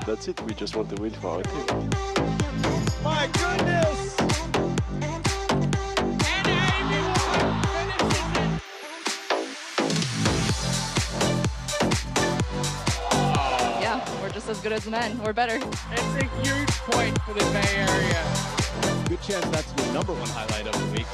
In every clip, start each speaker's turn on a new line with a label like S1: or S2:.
S1: that's it. We just want to win for our team.
S2: My goodness!
S3: Yeah, we're just as good as the men. We're better.
S4: It's a huge point for the Bay Area.
S2: Good chance that's the #1 highlight of the week.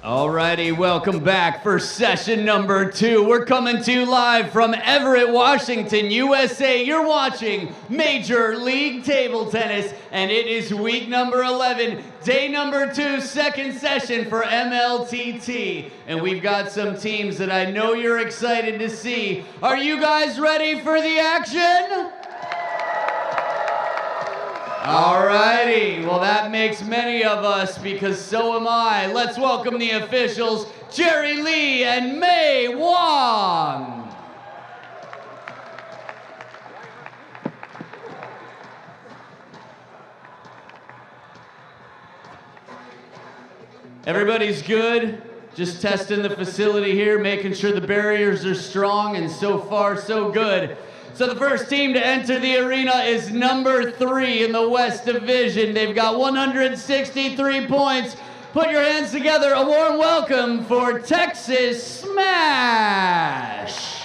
S5: Alrighty, welcome back for session number 2. We're coming to you live from Everett, Washington, USA. You're watching Major League Table Tennis, and it is week number 11, day number 2, second session for MLTT. And we've got some teams that I know you're excited to see. Are you guys ready for the action? Alrighty, well that makes many of us because so am I. Let's welcome the officials, Jerry Lee and Mei Wong. Everybody's good? Just testing the facility here, making sure the barriers are strong, and so far so good. So the first team to enter the arena is number 3 in the West Division. They've got 163 points. Put your hands together. A warm welcome for Texas Smash.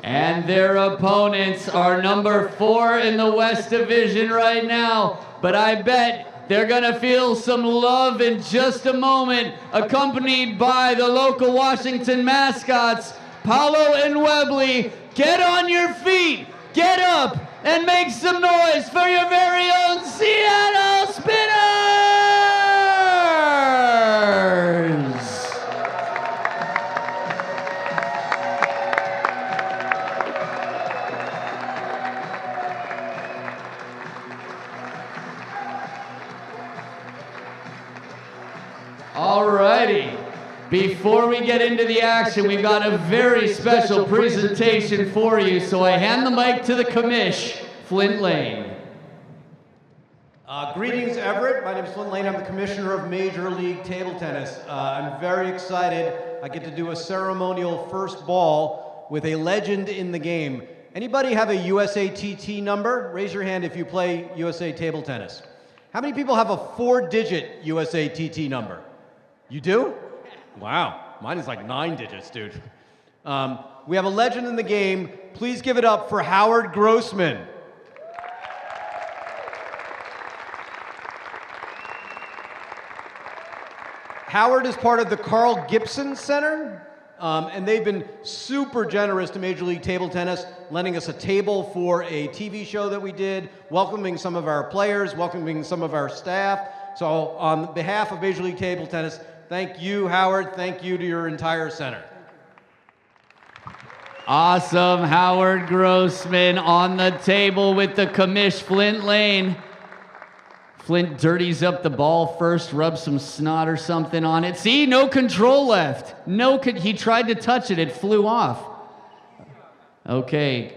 S5: And their opponents are number 4 in the West Division right now. But I bet they're gonna feel some love in just a moment, accompanied by the local Washington mascots, Paolo and Webley. Get on your feet, get up, and make some noise for your very own Seattle Spinners! Alrighty, before we get into the action, we've got a very special presentation for you, so I hand the mic to the commish, Flint Lane.
S6: Greetings, Everett. My name is Flint Lane. I'm the commissioner of Major League Table Tennis. I'm very excited. I get to do a ceremonial first ball with a legend in the game. Anybody have a USATT number? Raise your hand if you play USA Table Tennis. How many people have a 4-digit USATT number? You do? Wow, mine is like 9 digits, dude. We have a legend in the game. Please give it up for Howard Grossman. Howard is part of the Carl Gibson Center, and they've been super generous to Major League Table Tennis, lending us a table for a TV show that we did, welcoming some of our players, welcoming some of our staff. So on behalf of Major League Table Tennis, thank you, Howard. Thank you to your entire center.
S5: Awesome, Howard Grossman on the table with the commish, Flint Lane. Flint dirties up the ball first, rubs some snot or something on it. See, no control left. He tried to touch it, it flew off. Okay,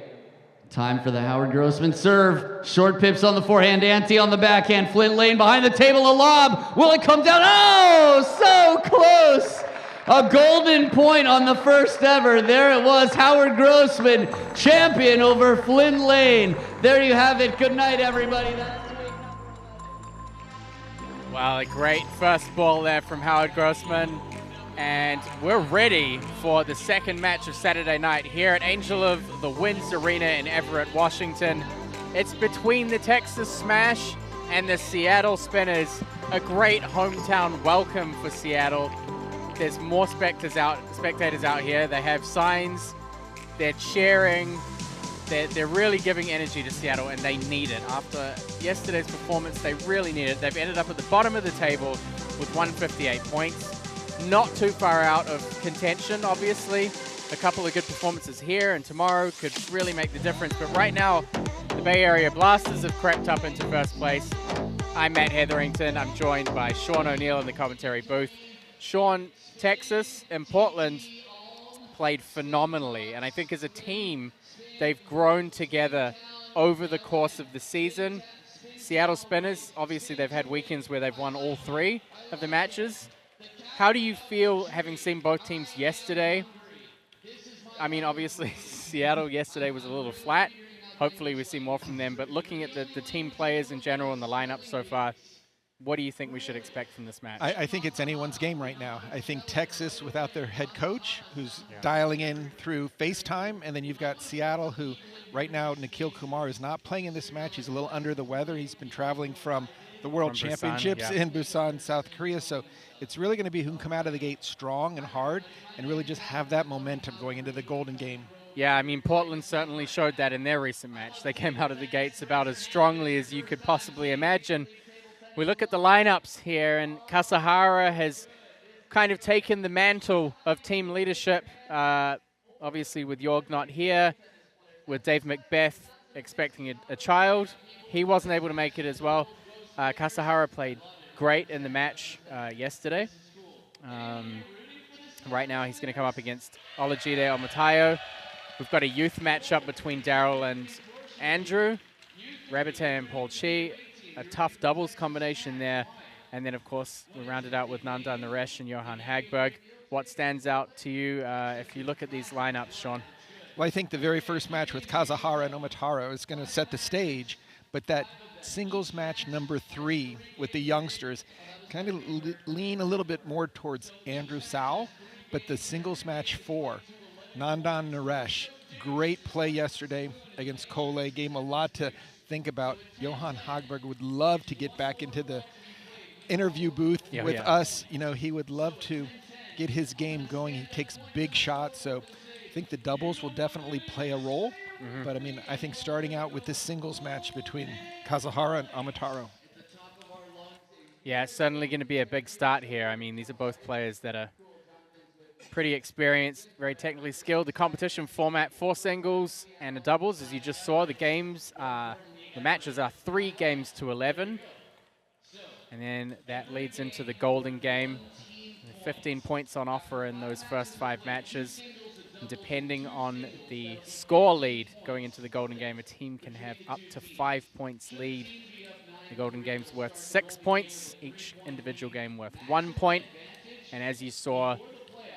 S5: time for the Howard Grossman serve. Short pips on the forehand, ante on the backhand. Flint Lane behind the table, a lob. Will it come down? Oh, so close. A golden point on the first ever. There it was, Howard Grossman, champion over Flint Lane. There you have it. Good night, everybody.
S4: Wow, a great first ball there from Howard Grossman. And we're ready for the second match of Saturday night here at Angel of the Winds Arena in Everett, Washington. It's between the Texas Smash and the Seattle Spinners. A great hometown welcome for Seattle. There's more spectators out here. They have signs, they're cheering, they're really giving energy to Seattle, and they need it. After yesterday's performance, they really need it. They've ended up at the bottom of the table with 158 points. Not too far out of contention, obviously. A couple of good performances here and tomorrow could really make the difference. But right now, the Bay Area Blasters have crept up into first place. I'm Matt Hetherington. I'm joined by Sean O'Neill in the commentary booth. Sean, Texas and Portland played phenomenally, and I think as a team, they've grown together over the course of the season. Seattle Spinners, obviously they've had weekends where they've won all 3 of the matches. How do you feel having seen both teams yesterday? I mean, obviously, Seattle yesterday was a little flat. Hopefully we see more from them. But looking at the team players in general and the lineup so far, what do you think we should expect from this match?
S7: I think it's anyone's game right now. I think Texas, without their head coach, who's dialing in through FaceTime, and then you've got Seattle, who right now, Nikhil Kumar is not playing in this match. He's a little under the weather. He's been traveling from the World Championships in Busan, South Korea. So it's really going to be who can come out of the gate strong and hard and really just have that momentum going into the Golden Game.
S4: Yeah, I mean, Portland certainly showed that in their recent match. They came out of the gates about as strongly as you could possibly imagine. We look at the lineups here, and Kasahara has kind of taken the mantle of team leadership, obviously with Jorg not here, with Dave Macbeth expecting a child. He wasn't able to make it as well. Kasahara played great in the match yesterday. Right now he's going to come up against Olajide Amayo. We've got a youth matchup between Daryl and Andrew, Rebete and Paul Chi. A tough doubles combination there. And then, of course, we rounded out with Nanda Naresh and Johan Hagberg. What stands out to you if you look at these lineups, Sean?
S7: Well, I think the very first match with Kasahara and Omataro is going to set the stage, but that singles match number 3 with the youngsters kind of lean a little bit more towards Andrew Sao, but the singles match 4, Nandan Naresh, great play yesterday against Cole, gave him a lot to think about. Johan Hagberg would love to get back into the interview booth with us. You know, he would love to get his game going. He takes big shots, so I think the doubles will definitely play a role. But I mean, I think starting out with this singles match between Kasahara and Amataro.
S4: Yeah, it's certainly going to be a big start here. I mean, these are both players that are pretty experienced, very technically skilled. The competition format, 4 singles and a doubles, as you just saw. The games, the matches are 3 games to 11. And then that leads into the Golden Game. 15 points on offer in those first 5 matches. And depending on the score lead going into the Golden Game, a team can have up to 5 points lead. The Golden Game's worth 6 points, each individual game worth 1 point. And as you saw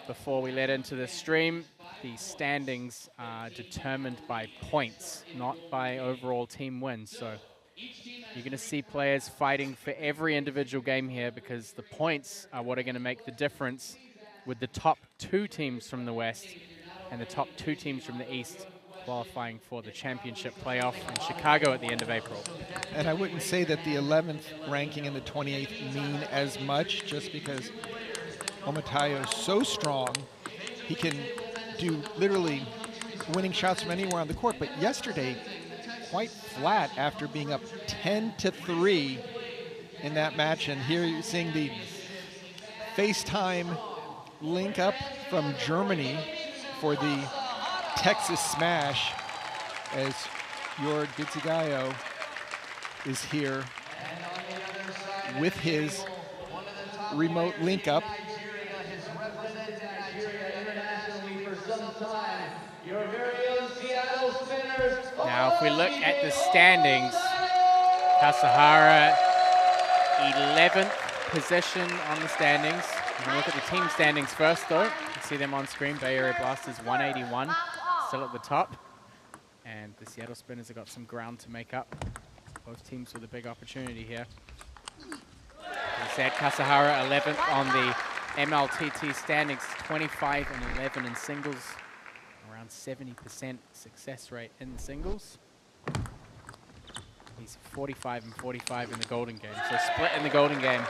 S4: before we led into the stream, the standings are determined by points, not by overall team wins. So you're going to see players fighting for every individual game here, because the points are what are going to make the difference with the top 2 teams from the West and the top 2 teams from the East qualifying for the championship playoff in Chicago at the end of April.
S7: And I wouldn't say that the 11th ranking and the 28th mean as much, just because Omatayo is so strong. He can do literally winning shots from anywhere on the court. But yesterday, quite flat after being up 10-3 in that match. And here you're seeing the FaceTime link up from Germany for the Texas Smash, as Jorg Gitzigayo is here with his remote link up.
S4: Now, if we look at the standings, Kasahara 11th position on the standings. We'll look at the team standings first, though. You can see them on screen. Bay Area Blasters 181, still at the top. And the Seattle Spinners have got some ground to make up. Both teams with a big opportunity here. As I said, Kasahara 11th on the MLTT standings, 25 and 11 in singles. Around 70% success rate in the singles. He's 45 and 45 in the Golden Game. So split in the Golden Game.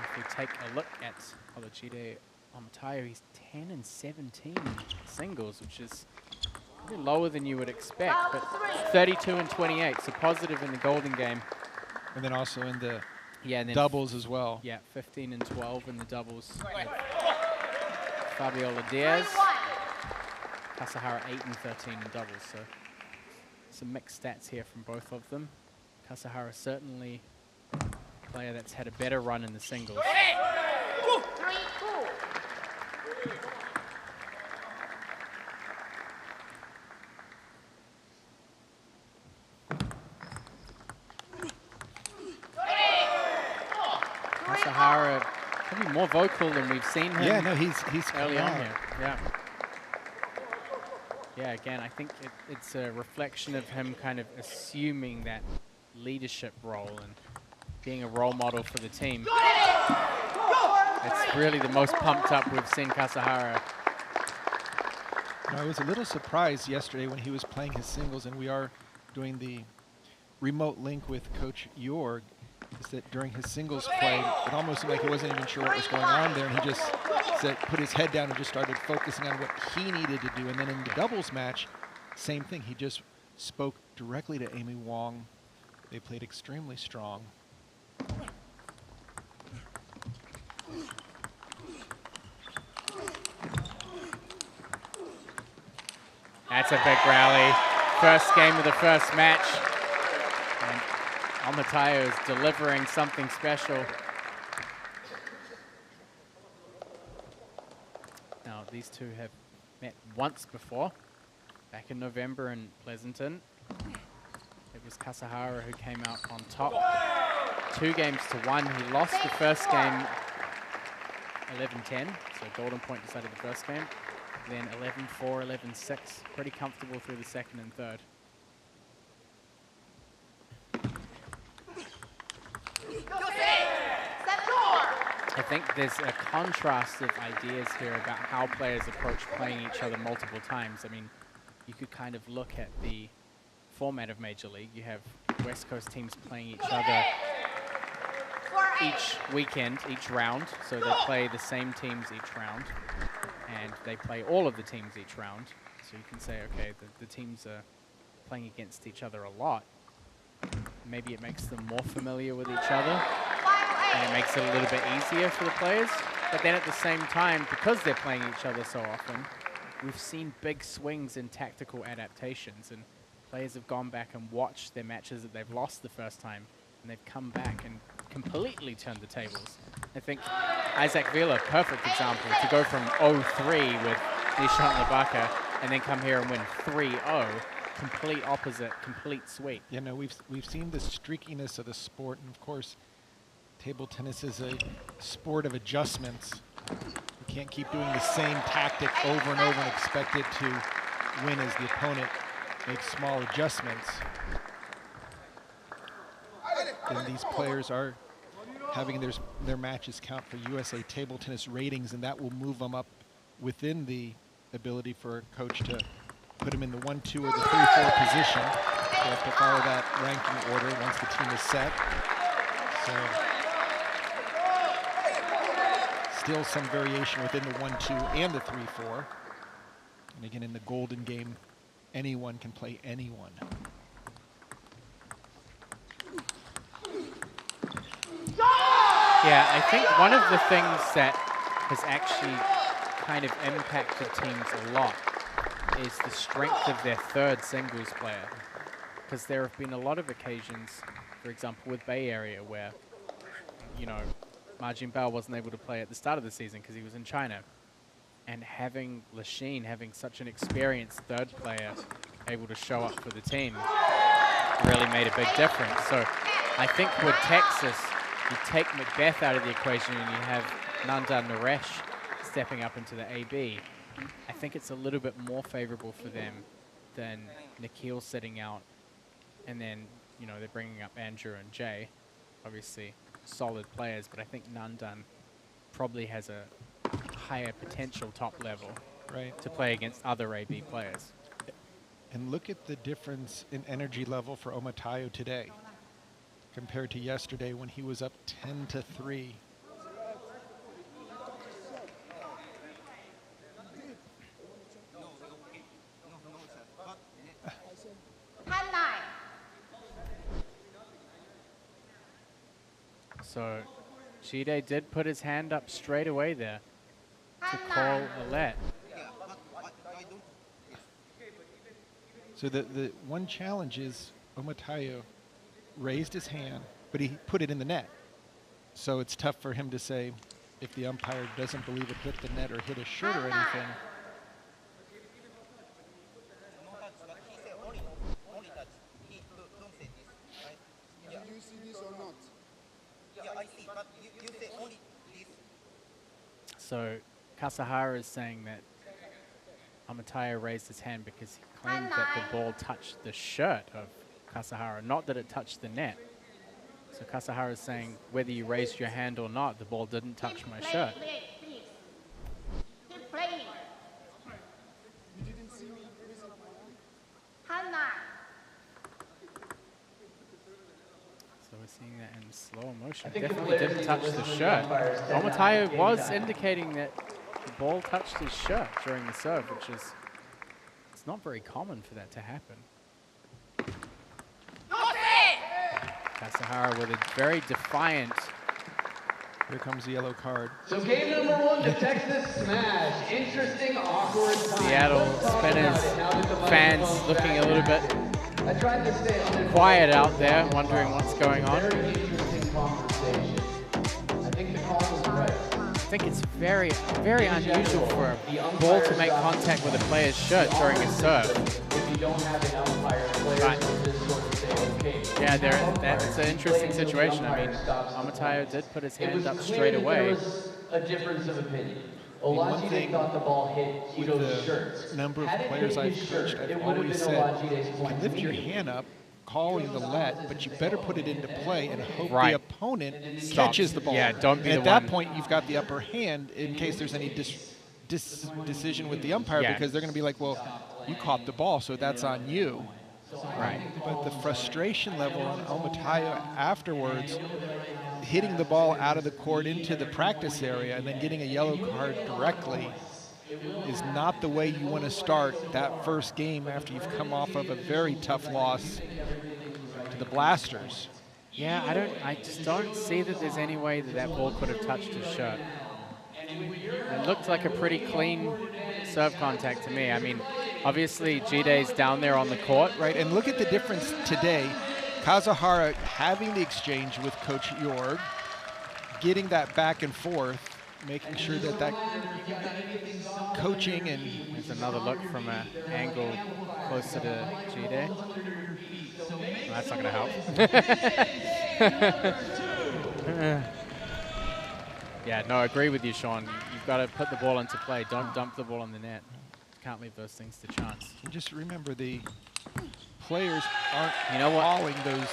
S4: If we take a look at Olajide Amayo, he's 10 and 17 singles, which is a bit lower than you would expect, but 32 and 28, so positive in the Golden Game.
S7: And then also in the
S4: and then
S7: doubles as well.
S4: Yeah, 15 and 12 in the doubles. Fabiola Diaz. Kasahara 8 and 13 in doubles, so some mixed stats here from both of them. Kasahara certainly a player that's had a better run in the singles. Kasahara probably more vocal than we've seen him.
S7: Yeah, no, he's
S4: early on here. Yeah. Yeah, again, I think it's a reflection of him kind of assuming that leadership role and being a role model for the team. It's really the most pumped up we've seen Kasahara.
S7: I was a little surprised yesterday when he was playing his singles, and we are doing the remote link with Coach Jorg, is that during his singles play, it almost seemed like he wasn't even sure what was going on there, and he just put his head down and just started focusing on what he needed to do. And then in the doubles match, same thing. He just spoke directly to Amy Wong. They played extremely strong.
S4: That's a big rally. First game of the first match. And Amayo is delivering something special. Now, these two have met once before, back in November in Pleasanton. It was Kasahara who came out on top. 2-1. He lost the first game 11-10, so golden point decided the first game. Then 11-4, 11-6, pretty comfortable through the second and third. I think there's a contrast of ideas here about how players approach playing each other multiple times. I mean, you could kind of look at the format of Major League. You have West Coast teams playing each other each weekend, each round. So they play the same teams each round. And they play all of the teams each round. So you can say, okay, the teams are playing against each other a lot. Maybe it makes them more familiar with each other. And it makes it a little bit easier for the players. But then at the same time, because they're playing each other so often, we've seen big swings in tactical adaptations. And players have gone back and watched their matches that they've lost the first time. And they've come back and completely turned the tables. I think Isaac Vila, perfect example, to go from 0-3 with Nishant Labaka and then come here and win 3-0. Complete opposite, complete sweep.
S7: You know, we've seen the streakiness of the sport, and of course, table tennis is a sport of adjustments. You can't keep doing the same tactic over and over and expect it to win as the opponent makes small adjustments. Then these players are having their matches count for USA table tennis ratings, and that will move them up within the ability for a coach to put them in the 1-2 or the 3-4 position. They have to follow that ranking order once the team is set. So still some variation within the 1-2 and the 3-4. And again, in the golden game, anyone can play anyone.
S4: Yeah, I think one of the things that has actually kind of impacted teams a lot is the strength of their third singles player. Because there have been a lot of occasions, for example, with Bay Area where, you know, Marjin Bao wasn't able to play at the start of the season because he was in China. And having Lachine, having such an experienced third player able to show up for the team really made a big difference. So I think with Texas, you take Macbeth out of the equation and you have Nandan Naresh stepping up into the AB. I think it's a little bit more favorable for them than Nikhil sitting out. And then, you know, they're bringing up Andrew and Jay. Obviously, solid players, but I think Nandan probably has a higher potential top level to play against other AB players.
S7: And look at the difference in energy level for Amayo today compared to yesterday when he was up 10-3.
S4: So Chide did put his hand up straight away there to call a let.
S7: So the one challenge is Amayo raised his hand, but he put it in the net. So it's tough for him to say if the umpire doesn't believe it hit the net or hit a shirt or anything.
S4: So Kasahara is saying that Amayo raised his hand because he claimed that the ball touched the shirt of Kasahara, not that it touched the net. So Kasahara is saying whether you raised your hand or not, the ball didn't touch my shirt. So we're seeing that in slow motion. Definitely didn't touch the shirt. Amayo was indicating that the ball touched his shirt during the serve, which is, it's not very common for that to happen. Kasahara with a very defiant.
S7: Here comes the yellow card.
S5: So game number 1, the Texas Smash. Interesting, awkward time.
S4: Seattle Spinners fans looking a little bit quiet out there, wondering what's going on.
S5: Very interesting conversation. I think the call was right.
S4: I think it's very, very unusual for a ball to make contact with a player's shirt during a serve.
S5: If you don't have an umpire, players will just sort of say, okay.
S4: Yeah, that's an interesting situation. I mean, Amayo did put his hand up straight away.
S5: There was a difference of opinion.
S7: One
S5: Olajide
S7: thing
S5: thought the ball hit
S7: with
S5: Ito's
S7: the
S5: shirt.
S7: number of
S5: Had it
S7: players
S5: hit
S7: I've
S5: his
S7: coached,
S5: shirt,
S7: I've
S5: it would have
S7: always
S5: been
S7: said,
S5: Olajide's
S7: you
S5: point.
S7: can lift your hand up, calling the let, but you better put it into play and hope
S4: Right.
S7: the opponent
S4: Stops.
S7: catches the ball.
S4: Yeah, don't be
S7: and
S4: the
S7: at that
S4: one.
S7: point, you've got the upper hand in case there's any decision with the umpire,
S4: Yeah.
S7: because they're going to be like, well, you caught the ball, so that's on you.
S4: Right.
S7: But the frustration level on Amayo afterwards, hitting the ball out of the court into the practice area and then getting a yellow card directly, is not the way you want to start that first game after you've come off of a very tough loss to the Blasters.
S4: Yeah, I just don't see that there's any way that that ball could have touched his shirt. It looked like a pretty clean serve contact to me. I mean, obviously Jide's down there on the court.
S7: Right, and look at the difference today. Kasahara having the exchange with Coach Jorg, getting that back and forth, making sure that that coaching and...
S4: There's another look from an angle closer to Jide. Well, that's not going to help. Yeah, no, I agree with you, Sean. You've got to put the ball into play. Don't dump the ball on the net. Can't leave those things to chance.
S7: And just remember, the players aren't
S4: what?
S7: calling those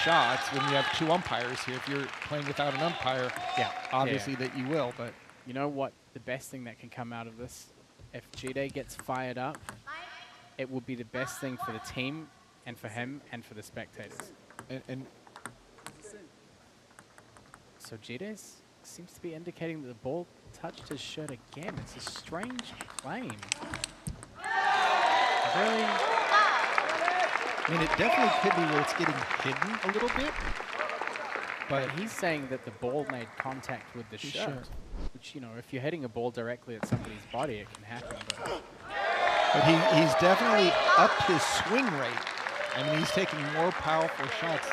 S7: shots when you have two umpires here. If you're playing without an umpire,
S4: Yeah,
S7: obviously that you will, but...
S4: You know what? The best thing that can come out of this, if Jide gets fired up, it will be the best thing for the team and for him and for the spectators.
S7: And
S4: So Jide seems to be indicating that the ball touched his shirt again. It's a strange claim. Really?
S7: I mean, it definitely could be where it's getting hidden a little bit.
S4: But he's saying that the ball made contact with the shirt. Which, you know, if you're hitting a ball directly at somebody's body, it can happen.
S7: But he's definitely upped his swing rate. I mean, he's taking more powerful shots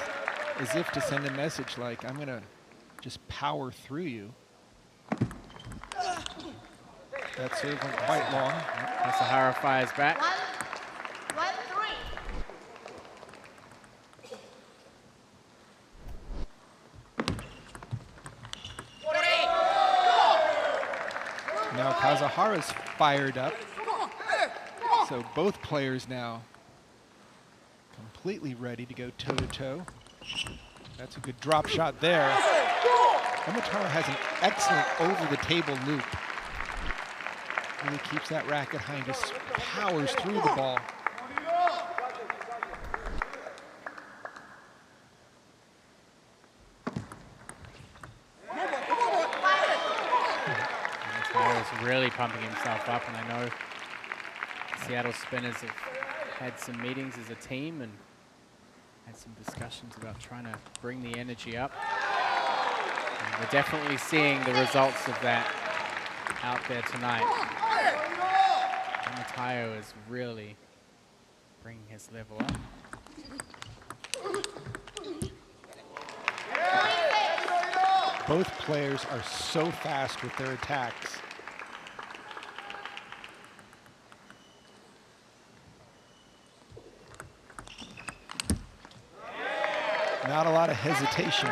S7: as if to send a message like, I'm going to just power through you. That serve went quite long.
S4: Kasahara fires back.
S3: 1-3.
S7: Now Kasahara's fired up. So both players now completely ready to go toe-to-toe. That's a good drop shot there. Amayo has an excellent over-the-table loop. Really keeps that racket high and just powers through the ball.
S4: Amayo's really pumping himself up, and I know Seattle Spinners have had some meetings as a team and had some discussions about trying to bring the energy up. And we're definitely seeing the results of that out there tonight. Amayo is really bringing his level up.
S7: Both players are so fast with their attacks. Not a lot of hesitation.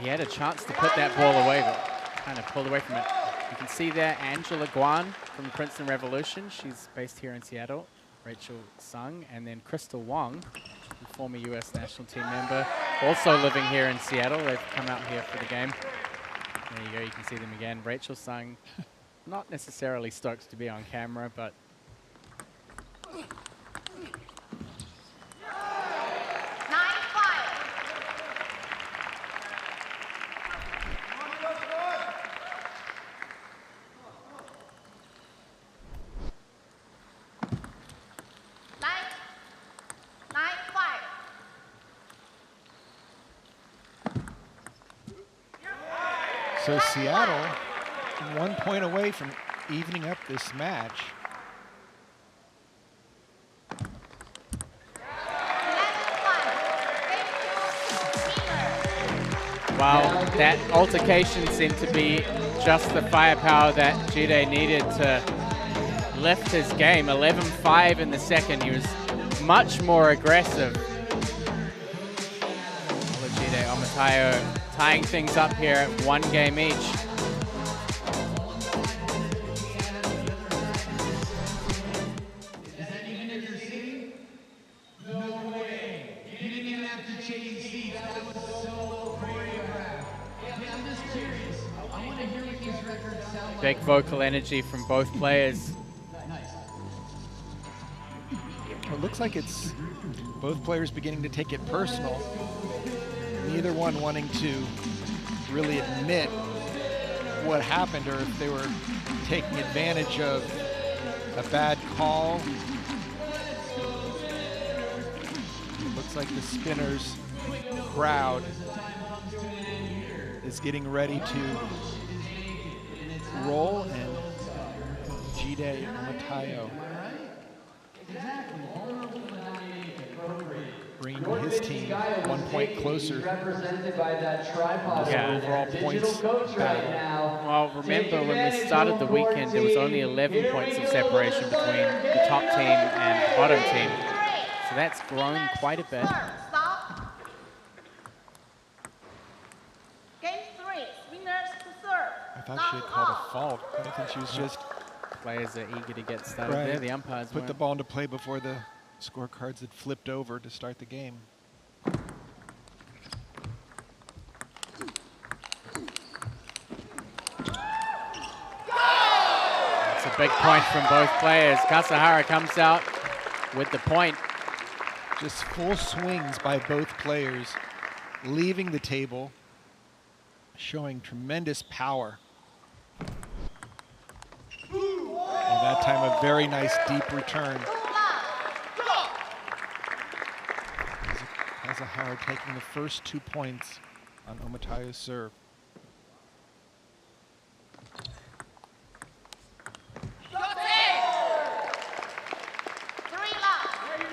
S4: He had a chance to put that ball away, but kind of pulled away from it. You can see there Angela Guan from Princeton Revolution. She's based here in Seattle. Rachel Sung, and then Crystal Wong, former U.S. national team member, also living here in Seattle. They've come out here for the game. There you go, you can see them again. Rachel Sung, not necessarily stoked to be on camera, but
S7: So Seattle, 1 point away from evening up this match.
S4: wow, that altercation seemed to be just the firepower that Jide needed to lift his game. 11-5 in the second. He was much more aggressive. Jide Amayo tying things up here at 1 game each.
S5: Is that even in your seating? No way. You didn't even have to change seats. That was so choreographed. Yeah, I'm just curious. I want to hear what these records sound like.
S4: Big vocal energy from both players.
S7: Well, it looks like it's both players beginning to take it personal. Neither one wanting to really admit what happened or if they were taking advantage of a bad call. It looks like the spinners crowd is getting ready to roll, and Jide Amayo bringing his team 1 point closer.
S4: Yeah.
S7: Overall points battle.
S4: Well, remember when we started the weekend, there was only 11 points of separation between the top team and the bottom team. So that's grown quite a bit.
S8: Game 3, winners to serve.
S7: I thought she had called a fault. I think she was just
S4: Players are eager to get started there. The umpires
S7: put the
S4: weren't.
S7: ball into play before the scorecards had flipped over to start the game.
S4: It's a big point from both players. Kasahara comes out with the point.
S7: Just full swings by both players, leaving the table, showing tremendous power. And that time a very nice deep return. Kasahara taking the first 2 points on Omatayo's serve.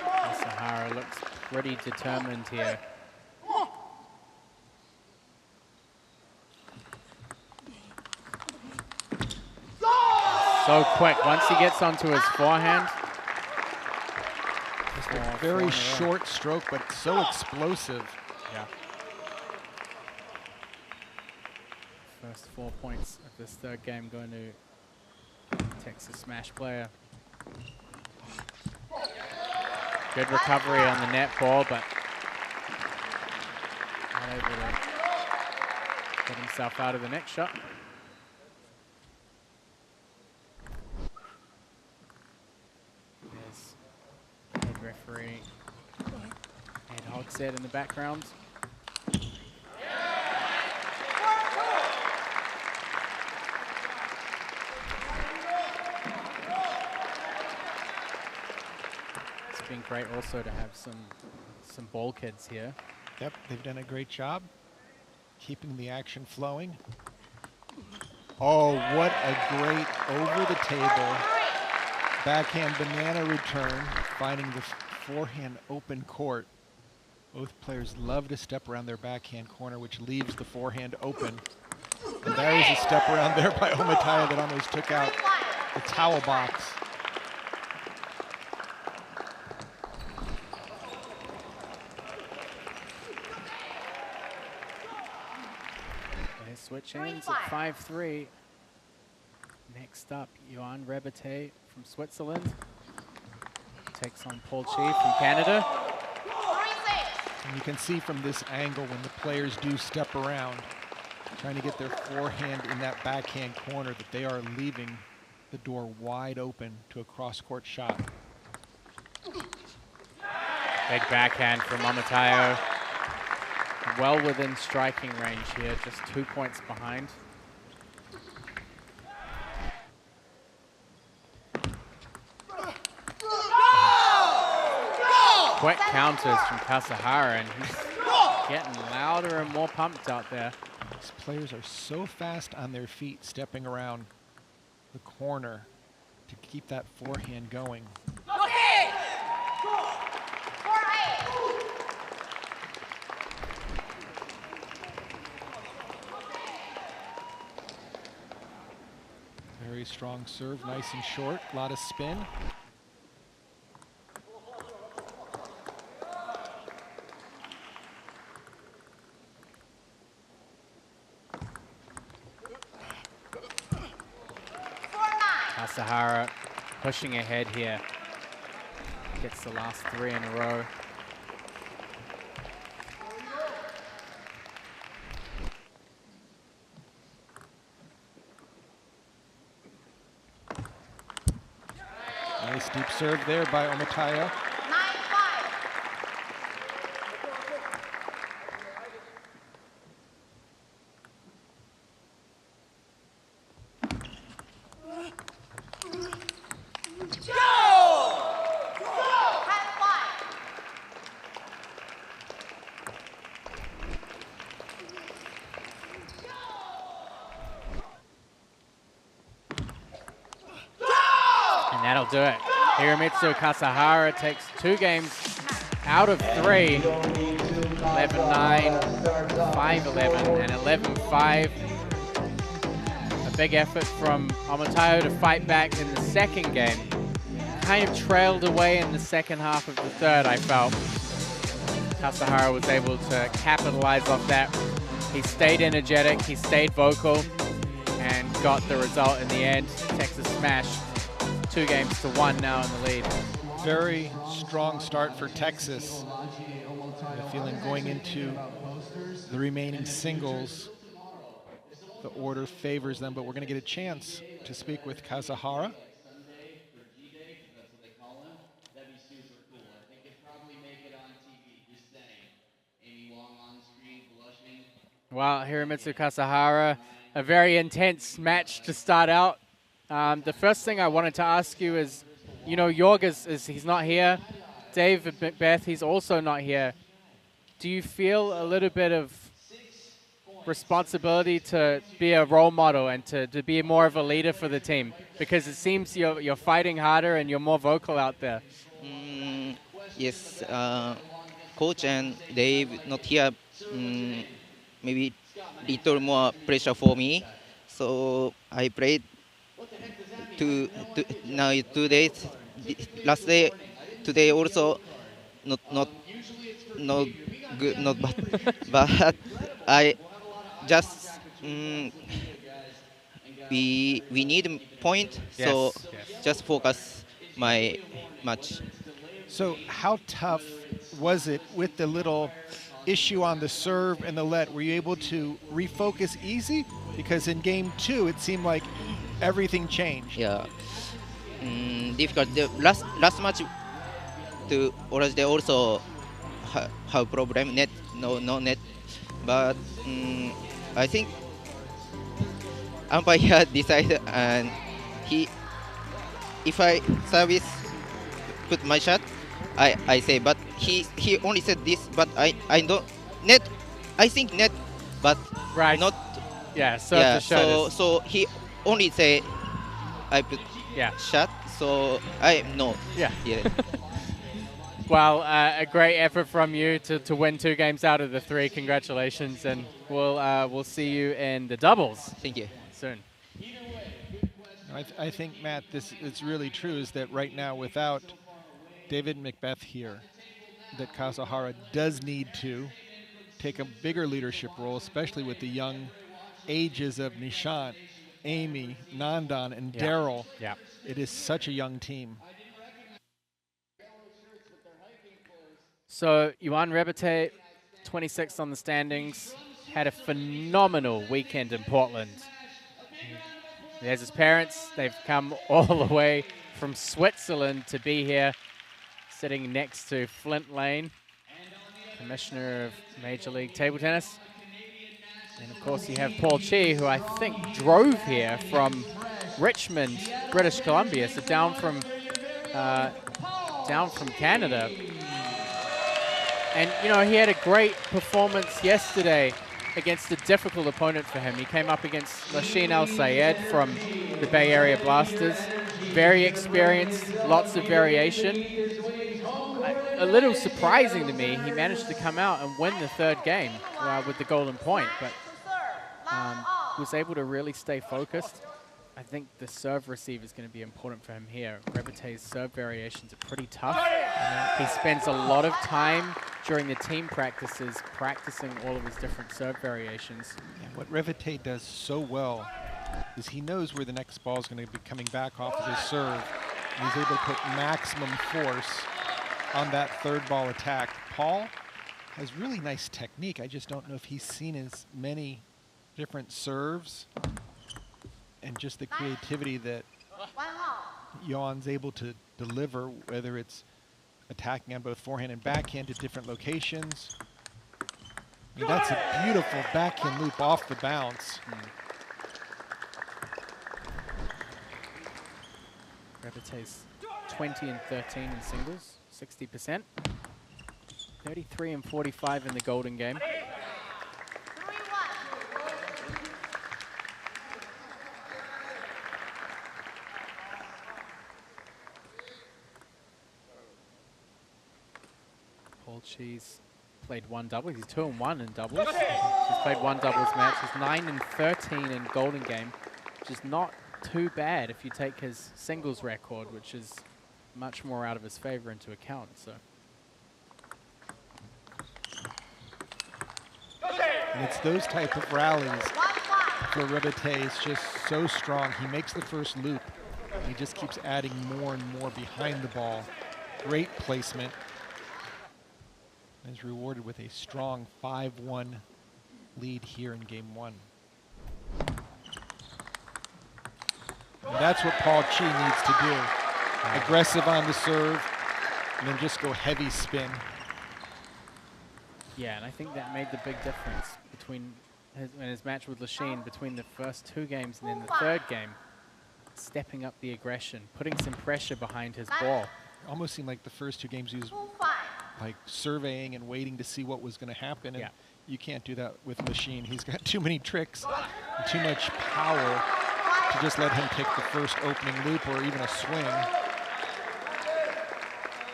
S4: Kasahara looks pretty determined here. So quick, once he gets onto his forehand.
S7: Just a very short stroke, but so explosive.
S4: Yeah. First 4 points of this third game going to Texas Smash player. Good recovery on the net ball, but not able to get himself out of the next shot. There's head referee set in the background. It's been great also to have some ball kids here.
S7: Yep, they've done a great job keeping the action flowing. Oh, what a great over-the-table backhand banana return, finding the forehand open court. Both players love to step around their backhand corner, which leaves the forehand open. And there was a step around there by Omataya that almost took out the towel box.
S4: They switch ends at 5-3. Next up, Rebete from Switzerland takes on Paul Chi from Canada.
S7: And you can see from this angle when the players do step around, trying to get their forehand in that backhand corner, that they are leaving the door wide open to a cross-court shot.
S4: Big backhand from Amayo. Well within striking range here, just 2 points behind. Quick counters from Kasahara, and he's getting louder and more pumped out there.
S7: These players are so fast on their feet, stepping around the corner to keep that forehand going. Very strong serve, nice and short, a lot of spin.
S4: Kasahara pushing ahead here. Gets the last 3 in a row.
S7: Nice deep serve there by Omataya.
S8: 9-5.
S4: That'll do it. Hiromitsu Kasahara takes 2 games out of 3. 11-9, 5-11, and 11-5. A big effort from Amayo to fight back in the second game. Kind of trailed away in the second half of the third, I felt. Kasahara was able to capitalize off that. He stayed energetic, he stayed vocal, and got the result in the end. Texas smashed 2 games to 1 now in the lead.
S7: Very strong start for Texas. I have a feeling going into the remaining singles, the order favors them, but we're going to get a chance to speak with Kasahara.
S4: Well, Hiromitsu Kasahara, a very intense match to start out. The first thing I wanted to ask you is, you know, Jorg he's not here. Dave Macbeth, he's also not here. Do you feel a little bit of responsibility to be a role model and to be more of a leader for the team? Because it seems you're fighting harder and you're more vocal out there.
S9: Yes, coach and Dave not here. Maybe little more pressure for me. So I played now 2 days. Last day, today also not good, not bad. But I just we need a point, so just focus my match.
S7: So how tough was it with the little issue on the serve and the let? Were you able to refocus easy? Because in game 2, it seemed like everything changed.
S9: Yeah, difficult. The last match to Orange, they also have problem net, no net, but I think umpire decided, and if I service put my shot, I say, but he only said this, but I don't net, I think net, but
S4: Right.
S9: not.
S4: Yeah, serve
S9: Yeah,
S4: the shot.
S9: so he only say I put
S4: Yeah.
S9: shot, so I no.
S4: Yeah.
S9: Yeah.
S4: Well, a great effort from you to win 2 games out of the 3. Congratulations, and we'll see you in the doubles.
S9: Thank you.
S4: Soon.
S7: I think, Matt, it's really true is that right now without David Macbeth here, that Kasahara does need to take a bigger leadership role, especially with the young ages of Nishant, Amy, Nandan, and Daryl.
S4: Yeah.
S7: It is such a young team.
S4: So Yuan Rebete, 26th on the standings, had a phenomenal weekend in Portland. There's his parents. They've come all the way from Switzerland to be here, sitting next to Flint Lane, Commissioner of Major League Table Tennis. And of course you have Paul Chi, who I think drove here from Richmond, British Columbia, so down from Canada. And you know, he had a great performance yesterday against a difficult opponent for him. He came up against Lasheen Al-Sayed from the Bay Area Blasters. Very experienced, lots of variation. A little surprising to me, he managed to come out and win the 3rd game with the golden point, but was able to really stay focused. I think the serve receive is going to be important for him here. Rebete's serve variations are pretty tough. He spends a lot of time during the team practices practicing all of his different serve variations.
S7: And what Rebete does so well is he knows where the next ball is going to be coming back off of his serve. And he's able to put maximum force on that 3rd ball attack. Paul has really nice technique. I just don't know if he's seen as many different serves and just the creativity that Yuan's able to deliver, whether it's attacking on both forehand and backhand at different locations. I mean, that's a beautiful backhand loop off the bounce.
S4: Rebete's 20 and 13 in singles, 60%. 33 and 45 in the golden game. Paul Chi's played 1 double. He's 2 and 1 in doubles. He's played 1 doubles match. He's 9 and 13 in golden game, which is not too bad if you take his singles record, which is much more out of his favor into account. So.
S7: And it's those type of rallies for Rebete is just so strong. He makes the first loop. And he just keeps adding more and more behind the ball. Great placement. And is rewarded with a strong 5-1 lead here in game 1. And that's what Paul Chi needs to do. Aggressive on the serve, and then just go heavy spin.
S4: Yeah, and I think that made the big difference between his match with Lasheen, between the first 2 games and then the 3rd game. Stepping up the aggression, putting some pressure behind his ball.
S7: Almost seemed like the first 2 games he was like surveying and waiting to see what was going to happen. And you can't do that with Lasheen. He's got too many tricks and too much power to just let him take the first opening loop or even a swing.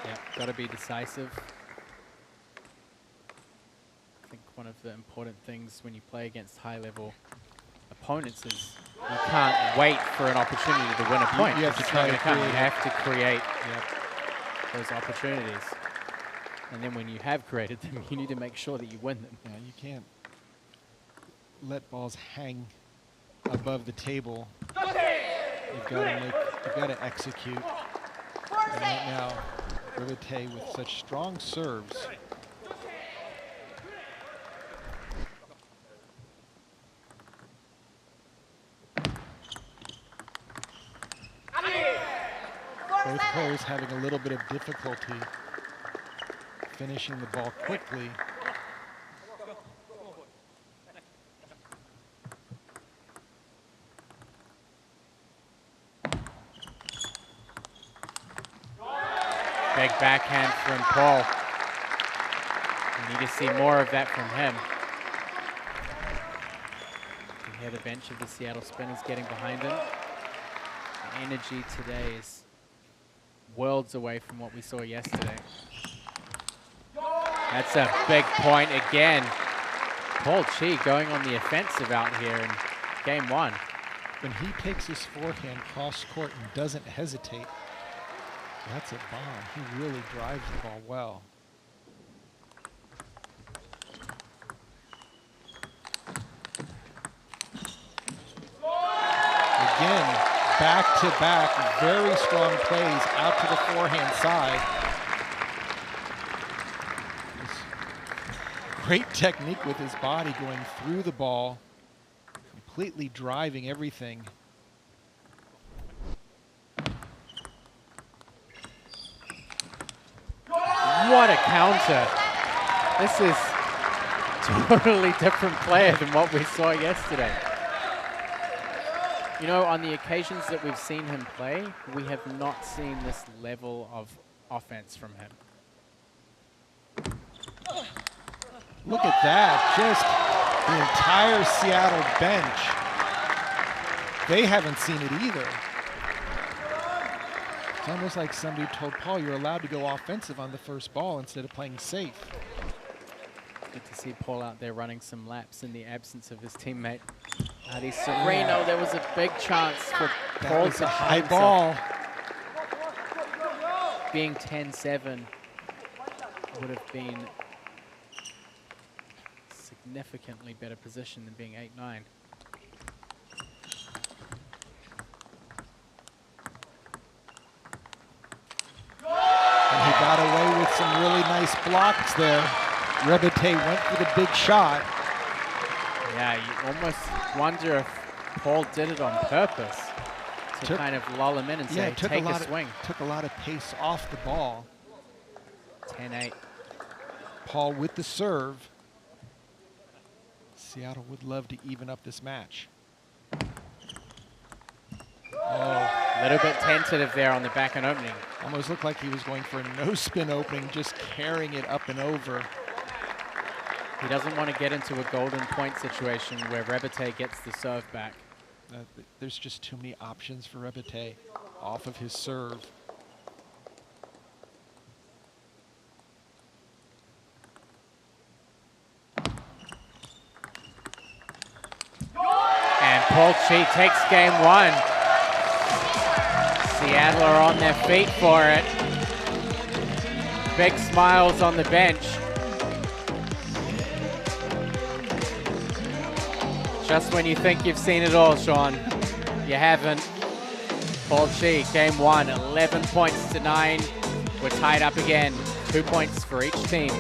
S4: Yeah, got to be decisive. I think one of the important things when you play against high-level opponents is you can't wait for an opportunity to win a point.
S7: You have to try to
S4: come. You have to create those opportunities. And then when you have created them, you need to make sure that you win them.
S7: Yeah, you can't let balls hang above the table. You've got to execute. And right now, Rebete with such strong serves. Both players having a little bit of difficulty finishing the ball quickly.
S4: Big backhand from Paul. We need to see more of that from him. You hear the bench of the Seattle Spinners getting behind him. The energy today is worlds away from what we saw yesterday. That's a big point again. Paul Chi going on the offensive out here in game one.
S7: When he takes his forehand cross court and doesn't hesitate, that's a bomb. He really drives the ball well. Again, back-to-back, very strong plays out to the forehand side. Great technique with his body going through the ball, completely driving everything.
S4: What a counter. This is totally different player than what we saw yesterday. You know, on the occasions that we've seen him play, we have not seen this level of offense from him.
S7: Look at that, just the entire Seattle bench. They haven't seen it either. It's almost like somebody told Paul, you're allowed to go offensive on the first ball instead of playing safe.
S4: Good to see Paul out there running some laps in the absence of his teammate. Adi Sereno, there was a big chance for Paul to
S7: a high ball.
S4: Being 10-7 would have been significantly better position than being 8-9.
S7: And he got away with some really nice blocks there. Rebete went for the big shot.
S4: Yeah, you almost wonder if Paul did it on purpose to kind of lull him in and say, take a swing.
S7: Took a lot of pace off the ball.
S4: 10-8.
S7: Paul with the serve. Seattle would love to even up this match.
S4: Oh, a little bit tentative there on the back and opening.
S7: Almost looked like he was going for a no-spin opening, just carrying it up and over.
S4: He doesn't want to get into a golden point situation where Rebete gets the serve back.
S7: There's just too many options for Rebete off of his serve.
S4: And Paul Chi takes game one. Seattle are on their feet for it. Big smiles on the bench. Just when you think you've seen it all, Sean, you haven't. Paul Chi, game one, 11 points to 9. We're tied up again, 2 points for each team.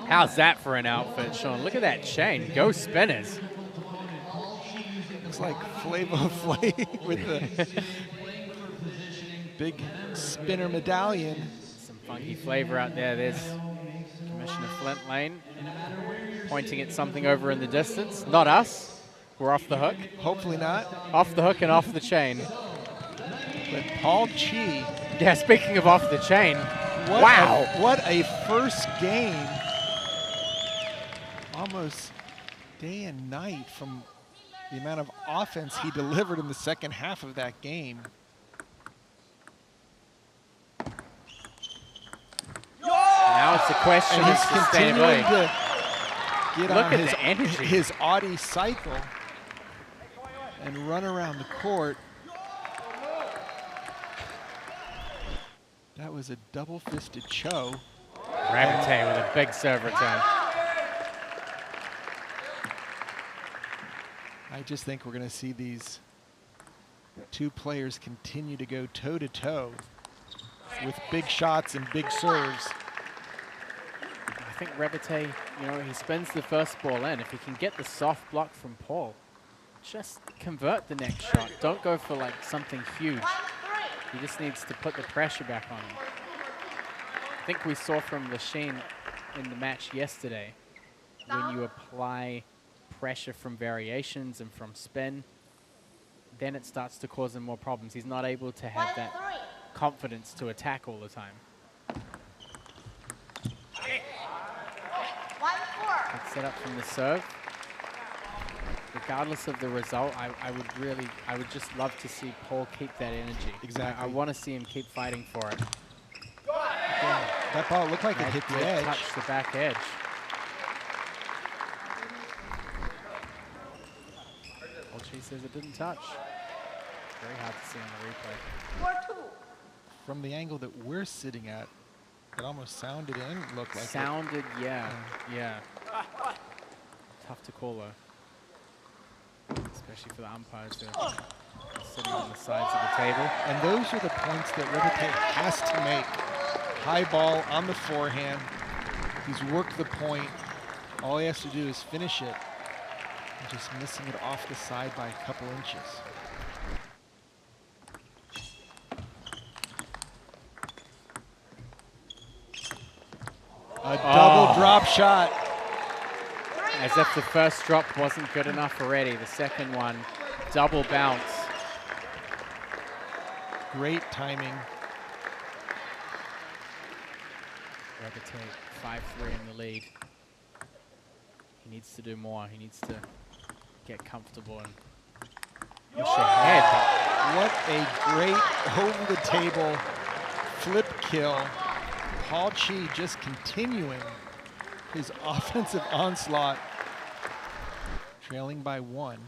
S4: How's that for an outfit, Sean? Look at that chain. Go Spinners.
S7: Looks like Flavor Flav with the big spinner medallion.
S4: Some funky flavor out there. There's Commissioner Flint Lane pointing at something over in the distance. Not us. We're off the hook.
S7: Hopefully not.
S4: Off the hook and off the chain.
S7: But Paul Chi.
S4: Yeah, speaking of off the chain.
S7: Wow. What a first game. Almost day and night from the amount of offense he delivered in the second half of that game.
S4: Now it's the question
S7: And
S4: of
S7: he's continuing
S4: sustainability.
S7: to get
S4: Look
S7: on
S4: at
S7: his,
S4: the energy.
S7: his Audi cycle and run around the court. That was a double-fisted Cho.
S4: Rebete with a big serve return.
S7: I just think we're going to see these two players continue to go toe-to-toe with big shots and big serves.
S4: I think Rebete, you know, he spins the first ball in. If he can get the soft block from Paul, just convert the next shot. Don't go for like something huge. He just needs to put the pressure back on him. I think we saw from Lachine in the match yesterday, when you apply pressure from variations and from spin, then it starts to cause him more problems. He's not able to have that confidence to attack all the time. Good set up from the serve. Regardless of the result, I would just love to see Paul keep that energy.
S7: Exactly.
S4: I want to see him keep fighting for it.
S7: Again, that ball looked like it hit the edge.
S4: Touch the back edge. Ulchi says it didn't touch. Very hard to see on the replay.
S7: From the angle that we're sitting at, it almost sounded and looked like
S4: Sounded, yeah. Tough to call though, especially for the umpires who are sitting on the sides of the table.
S7: And those are the points that Rebete has to make. High ball on the forehand. He's worked the point. All he has to do is finish it. And just missing it off the side by a couple inches. A double drop shot.
S4: As if the first drop wasn't good enough already. The second one, double bounce.
S7: Great timing.
S4: Rebete 5-3 in the lead. He needs to do more. He needs to get comfortable and push ahead.
S7: What a great over-the-table flip kill. Paul Chi just continuing his offensive onslaught, trailing by 1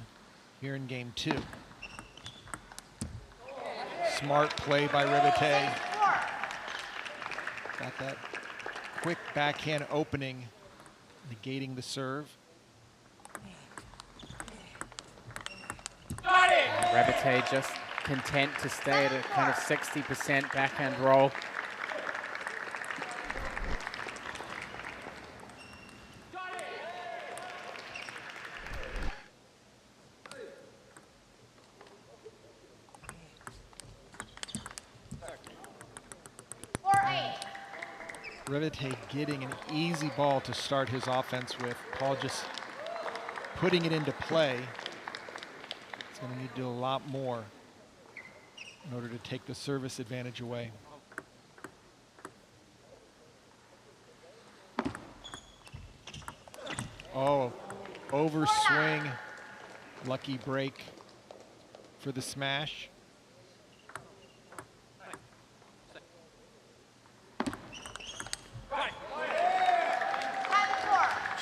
S7: here in game 2. Smart play by Rebete. Got that quick backhand opening, negating the serve.
S4: Rebete just content to stay at a kind of 60% backhand roll.
S7: Rebete getting an easy ball to start his offense with. Paul just putting it into play. He's going to need to do a lot more in order to take the service advantage away. Oh, overswing. Lucky break for the smash.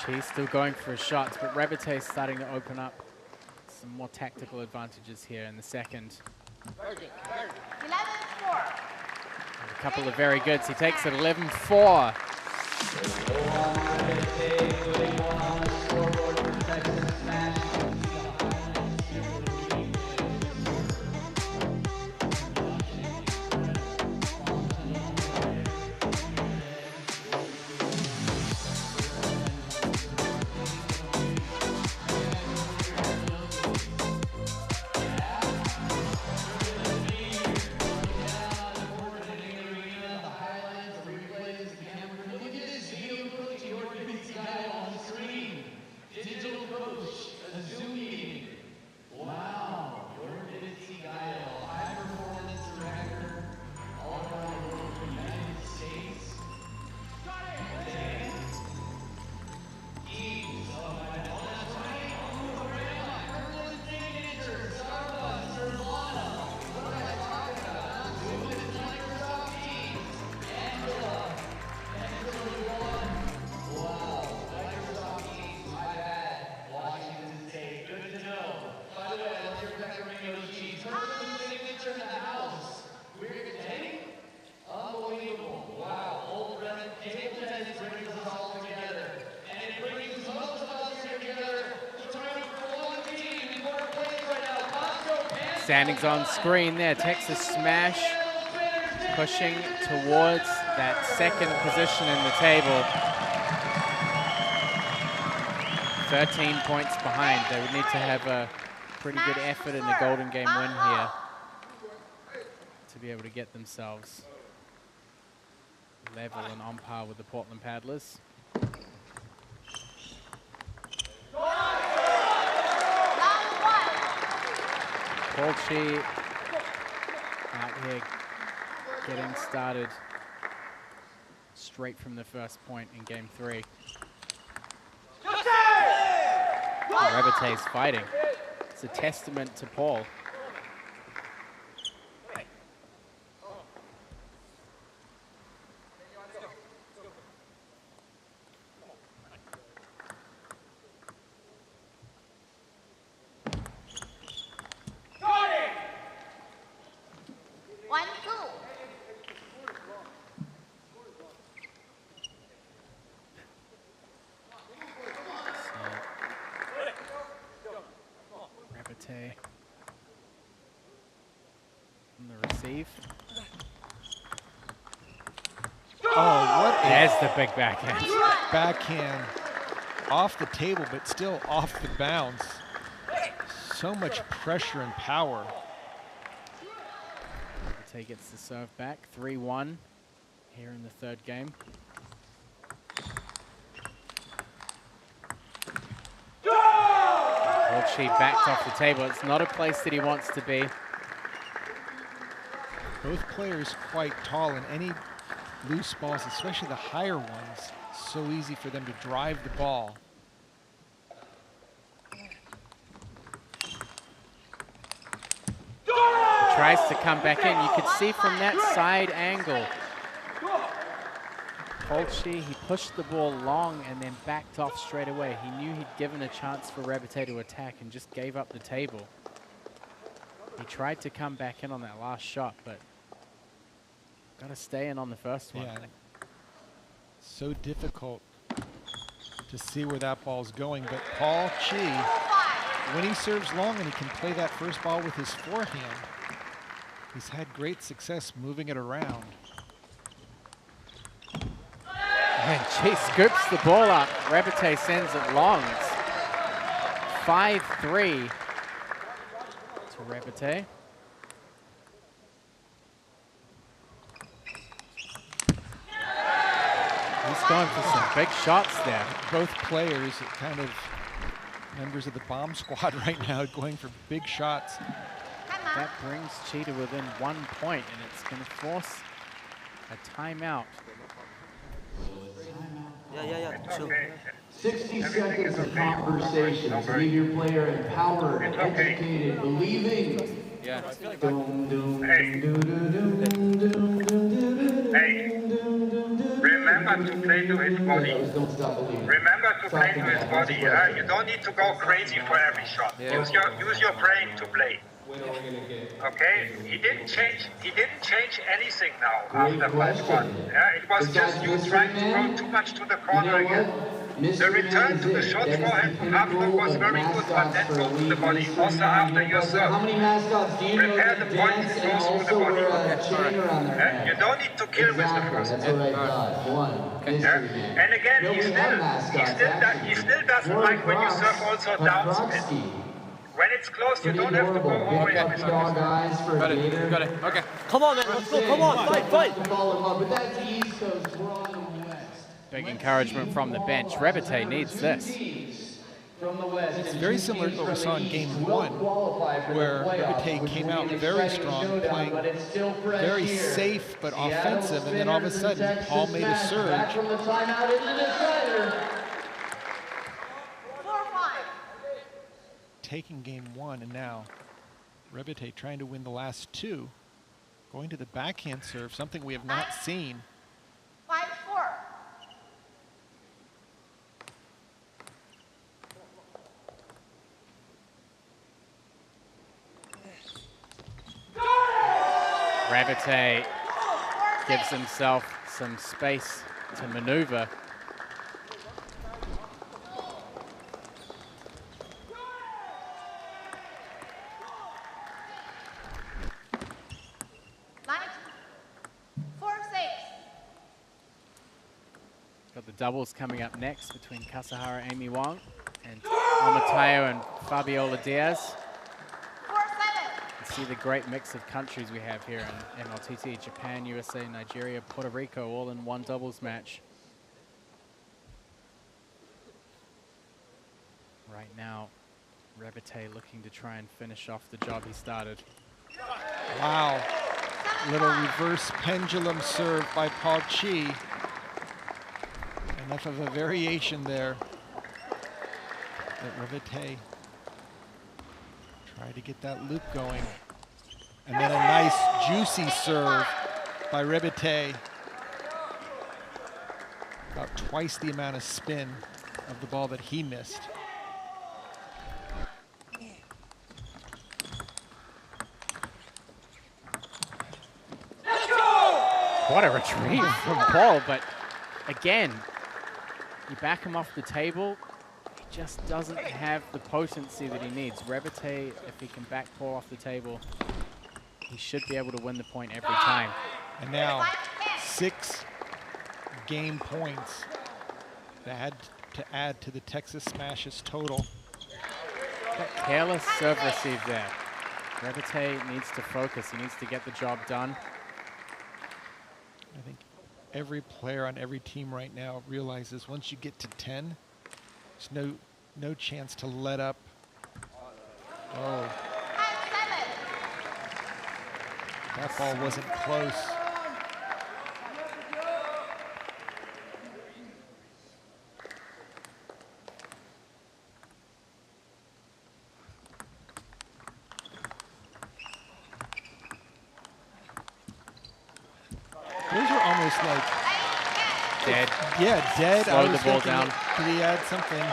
S4: He's still going for his shots, but Rebete is starting to open up some more tactical advantages here in the second.
S8: 11-4.
S4: A couple of very goods. He takes it 11-4. Standings on screen there. Texas smash, pushing towards that second position in the table. 13 points behind. They would need to have a pretty good effort in the Golden Game win here to be able to get themselves level and on par with the Portland Paddlers. Paul Chi out here getting started straight from the first point in game 3. Rebete's fighting. It's a testament to Paul. On the receive.
S7: Oh, what
S4: There's the big backhand.
S7: Backhand off the table, but still off the bounce. So much pressure and power.
S4: Rebete gets the serve back. 3-1 here in the third game. She backed off the table. It's not a place that he wants to be.
S7: Both players quite tall, and any loose balls, especially the higher ones, so easy for them to drive the ball.
S4: Tries to come back in. You could see from that side angle, Polchi, he pushed the ball long and then backed off straight away. He knew he'd given a chance for Rebete to attack and just gave up the table. He tried to come back in on that last shot, but got to stay in on the first one.
S7: Yeah. So difficult to see where that ball's going, but Paul Chi, when he serves long and he can play that first ball with his forehand, he's had great success moving it around.
S4: And she scoops the ball up. Rebete sends it long. It's 5-3 to Rebete. He's going for some big shots there.
S7: Both players are kind of members of the bomb squad right now, going for big shots.
S4: That brings Cheetah within 1 point, and it's going to force a timeout.
S10: Okay.
S5: 60 seconds of conversation to leave your player empowered, educated, believing.
S10: Yeah.
S5: Hey.
S10: Hey. Remember to play to his body. Remember to play to his body. You don't need to go crazy for every shot. Use your brain to play. Okay, he didn't change anything now after 5-1. Yeah, it was just you trying to go too much to the corner again. The return to the short forehand from Hagberg was very good, but then go to the body. Also after your serve. Prepare the points and go through the body. You don't need to kill with the first. And again, he still doesn't like when you serve also down spin. When it's close, you don't have to go over it.
S2: Got it. Okay.
S11: Come on, man. Let's go. Come on. Fight.
S4: Big encouragement from the bench. Rebete needs this.
S7: It's very similar to what we saw in game 1, where Rebete came out very strong, playing very safe but offensive, and then all of a sudden, Paul made a surge. Taking game 1, and now Rebete trying to win the last 2, going to the backhand serve, something we have not seen.
S8: 5-4.
S4: Rebete gives himself some space to maneuver. doubles coming up next between Kasahara, Amy Wong, and Amayo and Fabiola Diaz. See the great mix of countries we have here in MLTT: Japan, USA, Nigeria, Puerto Rico, all in one doubles match. Right now, Rebete looking to try and finish off the job he started.
S7: Wow. Little reverse pendulum serve by Paul Chi. Enough of a variation there. But Rebete try to get that loop going. And then a nice juicy serve by Rebete. About twice the amount of spin of the ball that he missed.
S4: What a retrieve from Paul, but again, you back him off the table, he just doesn't have the potency that he needs. Rebete, if he can back Paul off the table, he should be able to win the point every time.
S7: And now 6 game points to add to the Texas Smashes total.
S4: That careless serve receive there. Rebete needs to focus. He needs to get the job done.
S7: I think every player on every team right now realizes once you get to 10, there's no chance to let up. Oh. That ball wasn't close. Those are almost like
S4: dead.
S7: Yeah, dead.
S4: Slow the ball down.
S7: Could he add something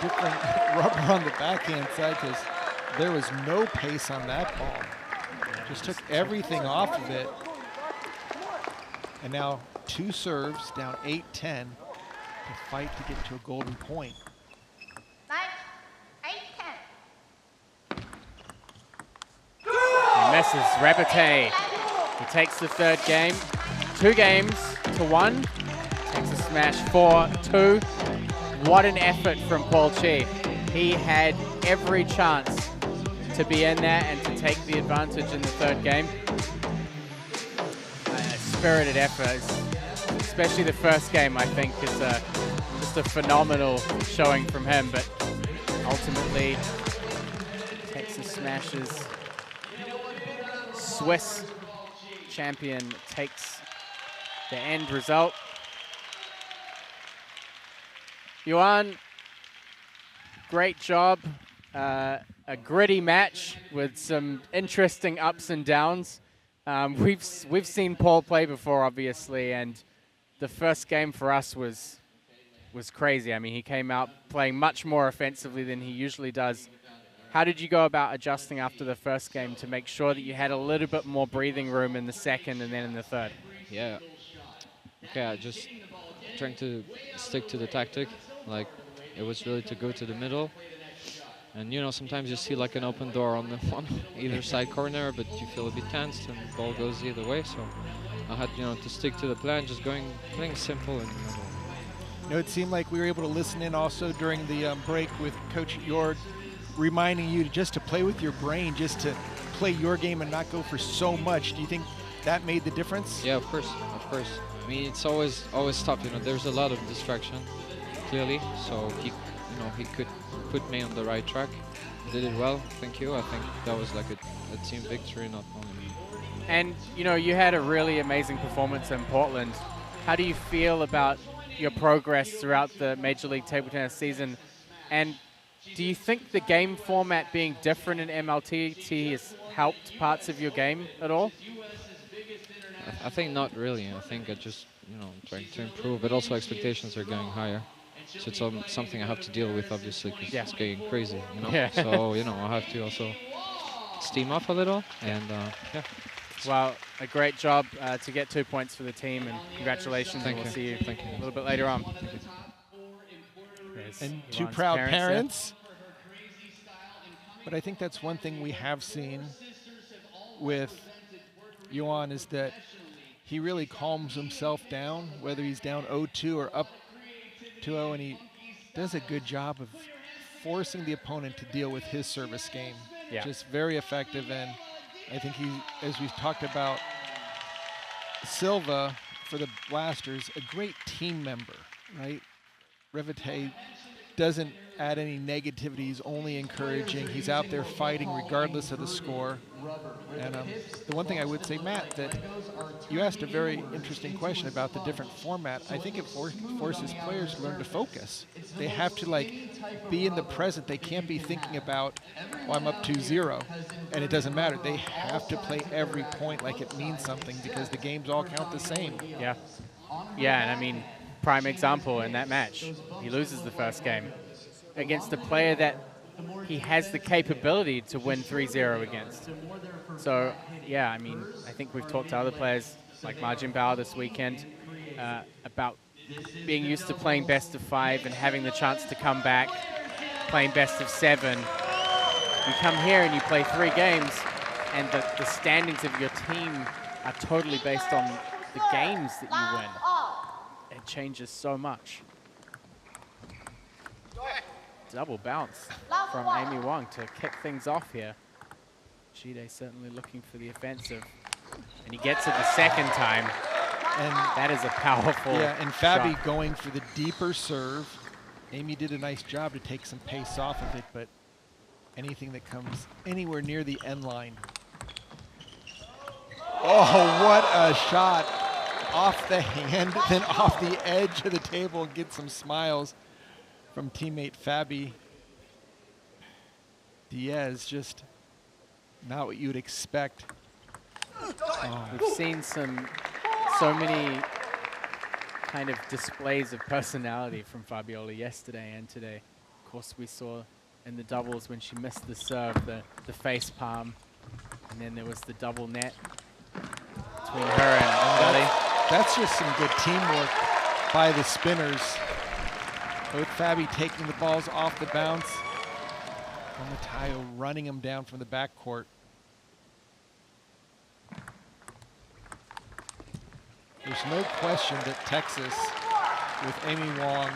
S7: different rubber on the backhand side? Because there was no pace on that ball. Just took everything off of it. And now 2 serves, down 8-10 to fight to get to a golden point.
S8: 8-10.
S4: He misses. Rebete. He takes the third game. 2 games to 1. Texas Smash 4-2. What an effort from Paul Chi. He had every chance to be in there and to take the advantage in the third game. A spirited effort, especially the first game, I think, is just a phenomenal showing from him. But ultimately, Texas Smash's Swiss champion takes the end result. Yuan, great job. A gritty match with some interesting ups and downs. We've seen Paul play before, obviously, and the first game for us was crazy. I mean, he came out playing much more offensively than he usually does. How did you go about adjusting after the first game to make sure that you had a little bit more breathing room in the second and then in the third?
S12: Yeah. Okay, I just trying to stick to the tactic. Like, it was really to go to the middle. And, you know, sometimes you see like an open door on either side corner, but you feel a bit tensed and the ball goes the other way. So I had, you know, to stick to the plan, just playing simple in the middle.
S7: You know, it seemed like we were able to listen in also during the break with Coach Jord, reminding you just to play with your brain, just to play your game and not go for so much. Do you think that made the difference?
S12: Yeah, of course, of course. I mean, it's always tough. You know, there's a lot of distraction, clearly. So he could put me on the right track. Did it well. Thank you. I think that was like a team victory, not only me.
S4: And you know, you had a really amazing performance in Portland. How do you feel about your progress throughout the Major League Table Tennis season? And do you think the game format being different in MLTT has helped parts of your game at all?
S12: I think not really. I think I just, you know, trying to improve, but also expectations are going higher. So it's something I have to deal with, obviously, because it's getting crazy, you know? Yeah. So, you know, I have to also steam off a little, and yeah.
S4: Well, a great job to get 2 points for the team, and congratulations.
S12: Thank
S4: and we'll
S12: you.
S4: see you a little bit later on.
S7: And 2 proud parents. But I think that's one thing we have seen with Yuan is that he really calms himself down, whether he's down 0-2 or up 2-0, and he does a good job of forcing the opponent to deal with his service game.
S4: Yeah.
S7: Just very effective, and I think he, as we've talked about, Silva for the Blasters, a great team member, right? Rebete doesn't add any negativity. He's only encouraging. He's out there fighting regardless of the score. And the one thing I would say, Matt, that you asked a very interesting question about the different format. I think it forces players to learn to focus. They have to be in the present. They can't be thinking about, well, I'm up 2-0, and it doesn't matter. They have to play every point like it means something because the games all count the same.
S4: Yeah. Yeah, and I mean, prime example in that match. He loses the first game against a player that he has the capability to win 3-0 against. So, yeah, I mean, I think we've talked to other players like Margin Bao this weekend about being used to playing best of 5 and having the chance to come back, playing best of 7. You come here and you play 3 games, and the standings of your team are totally based on the games that you win. It changes so much. Double bounce from Amy Wong to kick things off here. Jide certainly looking for the offensive. And he gets it the second time. And that is a powerful
S7: and Fabi
S4: shot.
S7: Going for the deeper serve. Amy did a nice job to take some pace off of it, but anything that comes anywhere near the end line. Oh, what a shot. Off the hand, then off the edge of the table, and get some smiles from teammate Fabi. Diaz, just not what you'd expect.
S4: Oh. We've seen so many kind of displays of personality from Fabiola yesterday and today. Of course, we saw in the doubles when she missed the serve, the face palm, and then there was the double net between her and Lily.
S7: That's just some good teamwork by the spinners. Both Fabi taking the balls off the bounce, and Amayo running them down from the backcourt. There's no question that Texas, with Amy Wong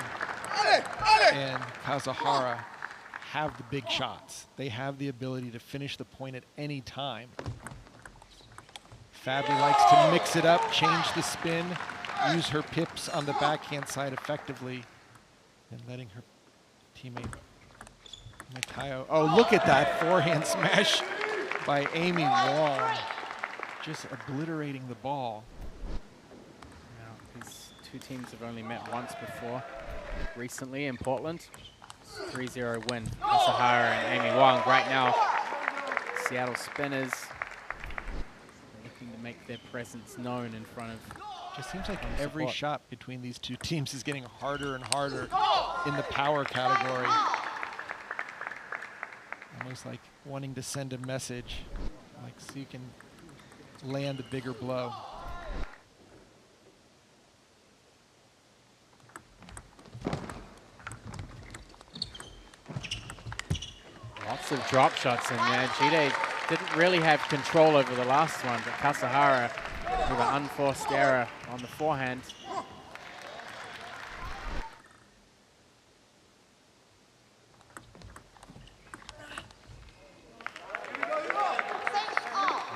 S7: and Kasahara, have the big shots. They have the ability to finish the point at any time. Fabi likes to mix it up, change the spin, use her pips on the backhand side effectively, and letting her teammate Amayo. Oh, look at that forehand smash by Amy Wong, just obliterating the ball.
S4: Now, these two teams have only met once before, recently in Portland. 3-0 win, Kasahara and Amy Wong. Right now, Seattle Spinners looking to make their presence known in front of.
S7: Just seems like every shot between these two teams is getting harder and harder in the power category. Almost like wanting to send a message, like so you can land a bigger blow.
S4: Lots of drop shots in there. Jide didn't really have control over the last one, but Kasahara with an unforced error on the forehand.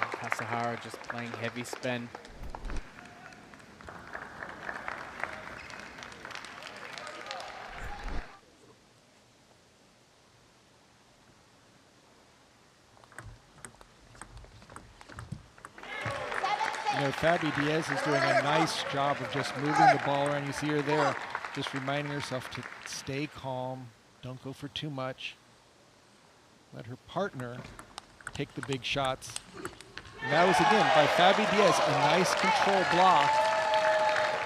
S4: And Kasahara just playing heavy spin.
S7: You know, Fabi Diaz is doing a nice job of just moving the ball around. You see her there, just reminding herself to stay calm, don't go for too much. Let her partner take the big shots. And that was, again, by Fabi Diaz, a nice control block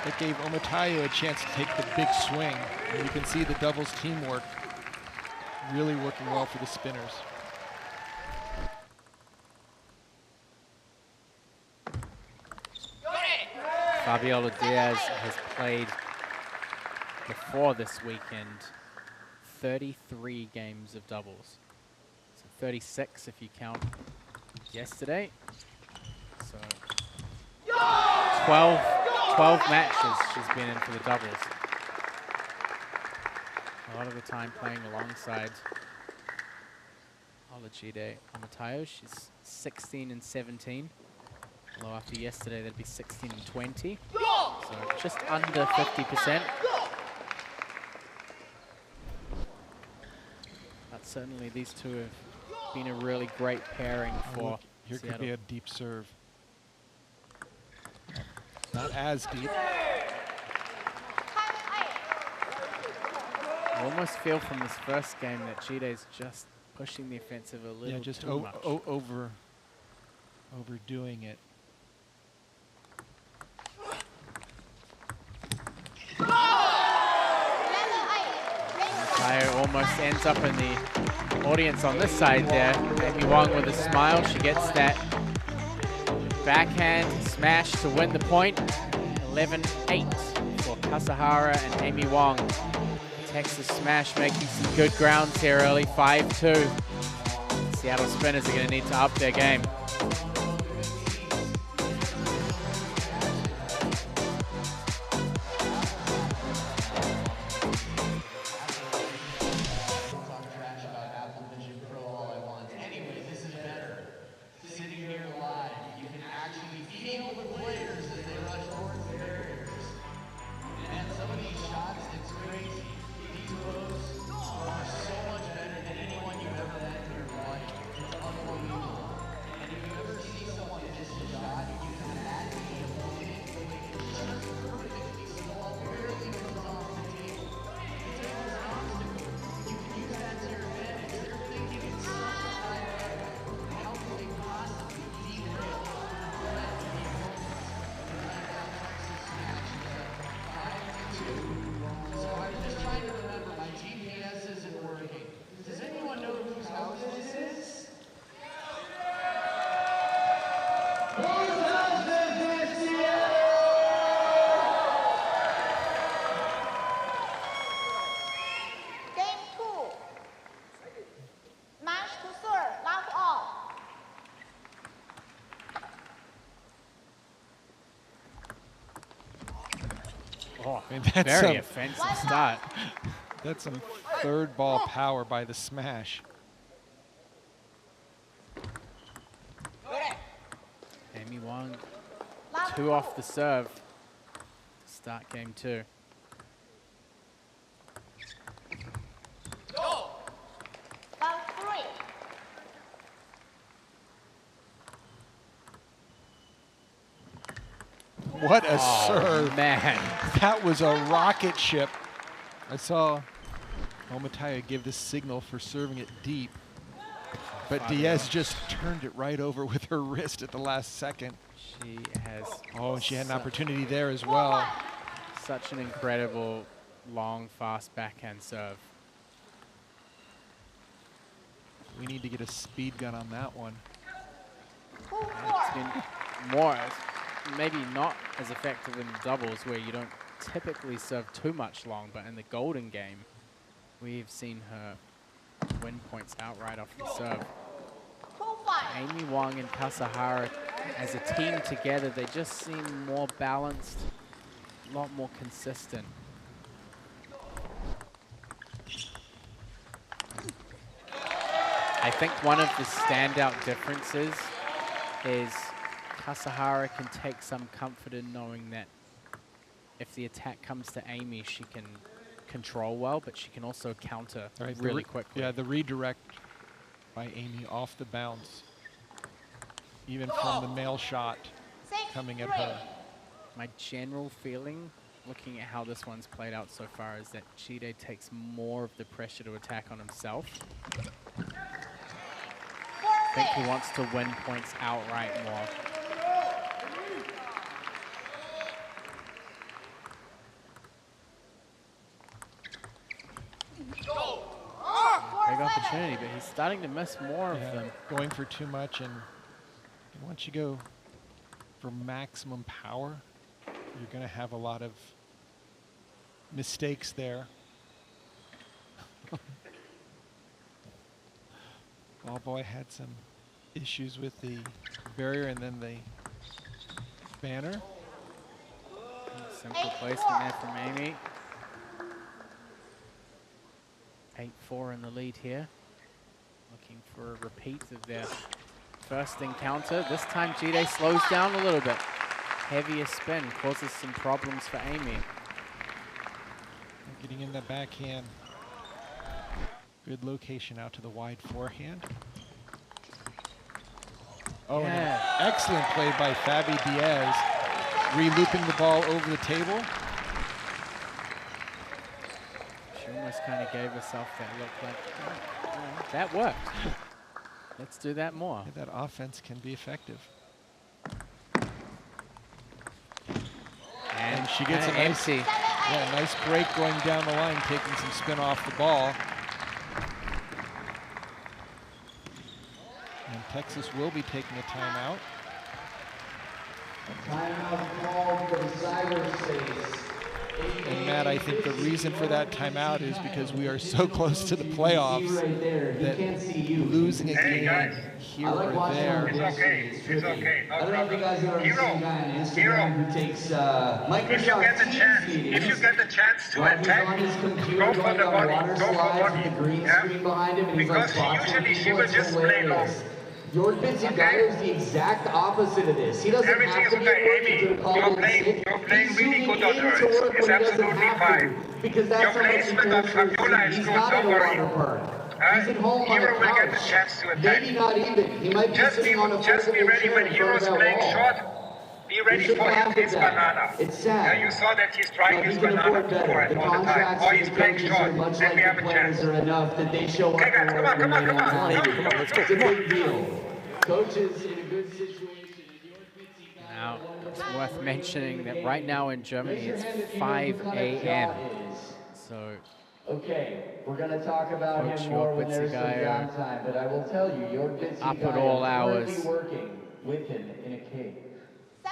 S7: that gave Amayo a chance to take the big swing. And you can see the doubles teamwork really working well for the spinners.
S4: Fabiola Diaz has played before this weekend 33 games of doubles. So 36 if you count yesterday. So 12 matches she's been in for the doubles. lot of the time playing alongside Olajide Amayo. She's 16 and 17. Although after yesterday, that'd be 16 and 20. So just under 50%. But certainly these two have been a really great pairing for
S7: Here
S4: Seattle.
S7: could be a deep serve. Not as deep.
S4: I almost feel from this first game that Chide's just pushing the offensive a little
S7: just
S4: too much.
S7: overdoing it.
S4: Amayo almost ends up in the audience on this side there. Amy Wong with a smile. She gets that backhand smash to win the point. 11-8 for Kasahara and Amy Wong. Texas smash making some good grounds here early. 5-2. Seattle Spinners are going to need to up their game. Oh,
S7: That's
S4: very offensive start.
S7: That's some third ball power by the smash.
S4: Amy Wong, 2 off the serve. Start game 2.
S7: What a serve.
S4: Man.
S7: That was a rocket ship. I saw Amayo give the signal for serving it deep, but Diaz just turned it right over with her wrist at the last second.
S4: She has...
S7: Oh, and she had an opportunity there as well.
S4: Such an incredible, long, fast backhand serve.
S7: We need to get a speed gun on that one.
S4: It's been more, maybe not as effective in doubles where you don't typically serve too much long, but in the Golden game, we've seen her win points outright off the serve. Amy Wong and Kasahara, as a team together, they just seem more balanced, a lot more consistent. I think one of the standout differences is Kasahara can take some comfort in knowing that if the attack comes to Amy, she can control well, but she can also counter really quickly.
S7: Yeah, the redirect by Amy off the bounce, even from the mail shot coming at her.
S4: My general feeling, looking at how this one's played out so far, is that Chide takes more of the pressure to attack on himself. I think he wants to win points outright more. Big opportunity, but he's starting to miss more of them.
S7: Going for too much, and once you go for maximum power, you're going to have a lot of mistakes there. Ball boy had some issues with the barrier and then the banner.
S4: Simple placement there from Amy. 8-4 in the lead here. Looking for a repeat of their first encounter. This time Jide slows down a little bit. Heavier spin causes some problems for Amy.
S7: Getting in the backhand. Good location out to the wide forehand. Oh, yeah. Excellent play by Fabi Diaz. Re-looping the ball over the table.
S4: She almost kind of gave herself that look like, oh, that worked. Let's do that more.
S7: Yeah, that offense can be effective. And she gets a nice, nice break going down the line, taking some spin off the ball. And Texas will be taking a timeout.
S2: Timeout called for the cyberspace.
S7: And Matt, I think the reason for that timeout is because we are so close to the playoffs that losing a game here or there.
S10: It's okay. It's okay. No
S2: I don't know if you guys have ever seen a guy on Instagram
S10: Hero.
S2: who takes Microsoft
S10: If you get the chance to attack, go for the body. Go for body. Yeah? Because she will just play long.
S2: Your busy guy is the exact opposite of this. He doesn't
S10: Everything
S2: have
S10: is
S2: to be
S10: okay, Amy. You're playing really good on her. It's absolutely fine. Your placement of Fabiola is good, don't worry. Hero will get the chance to attack.
S2: Maybe not even. He might be sitting on a
S10: just be ready when Hero's playing short. Be ready for his banana.
S2: It's sad.
S10: Yeah, you saw that he's trying his banana before all the time. Or he's playing short. Then we have a chance.
S2: Are enough that they show up.
S10: Okay, guys, come on.
S2: Let's go. It's a big deal. Coaches in a good situation.
S4: Now, it's worth mentioning that right now in Germany it's 5 a.m. So,
S2: okay, we're going to talk about him more when there's some downtime, but I will tell you, your busy
S4: up at all hours.
S2: Working with him in a cave.
S8: 7-8.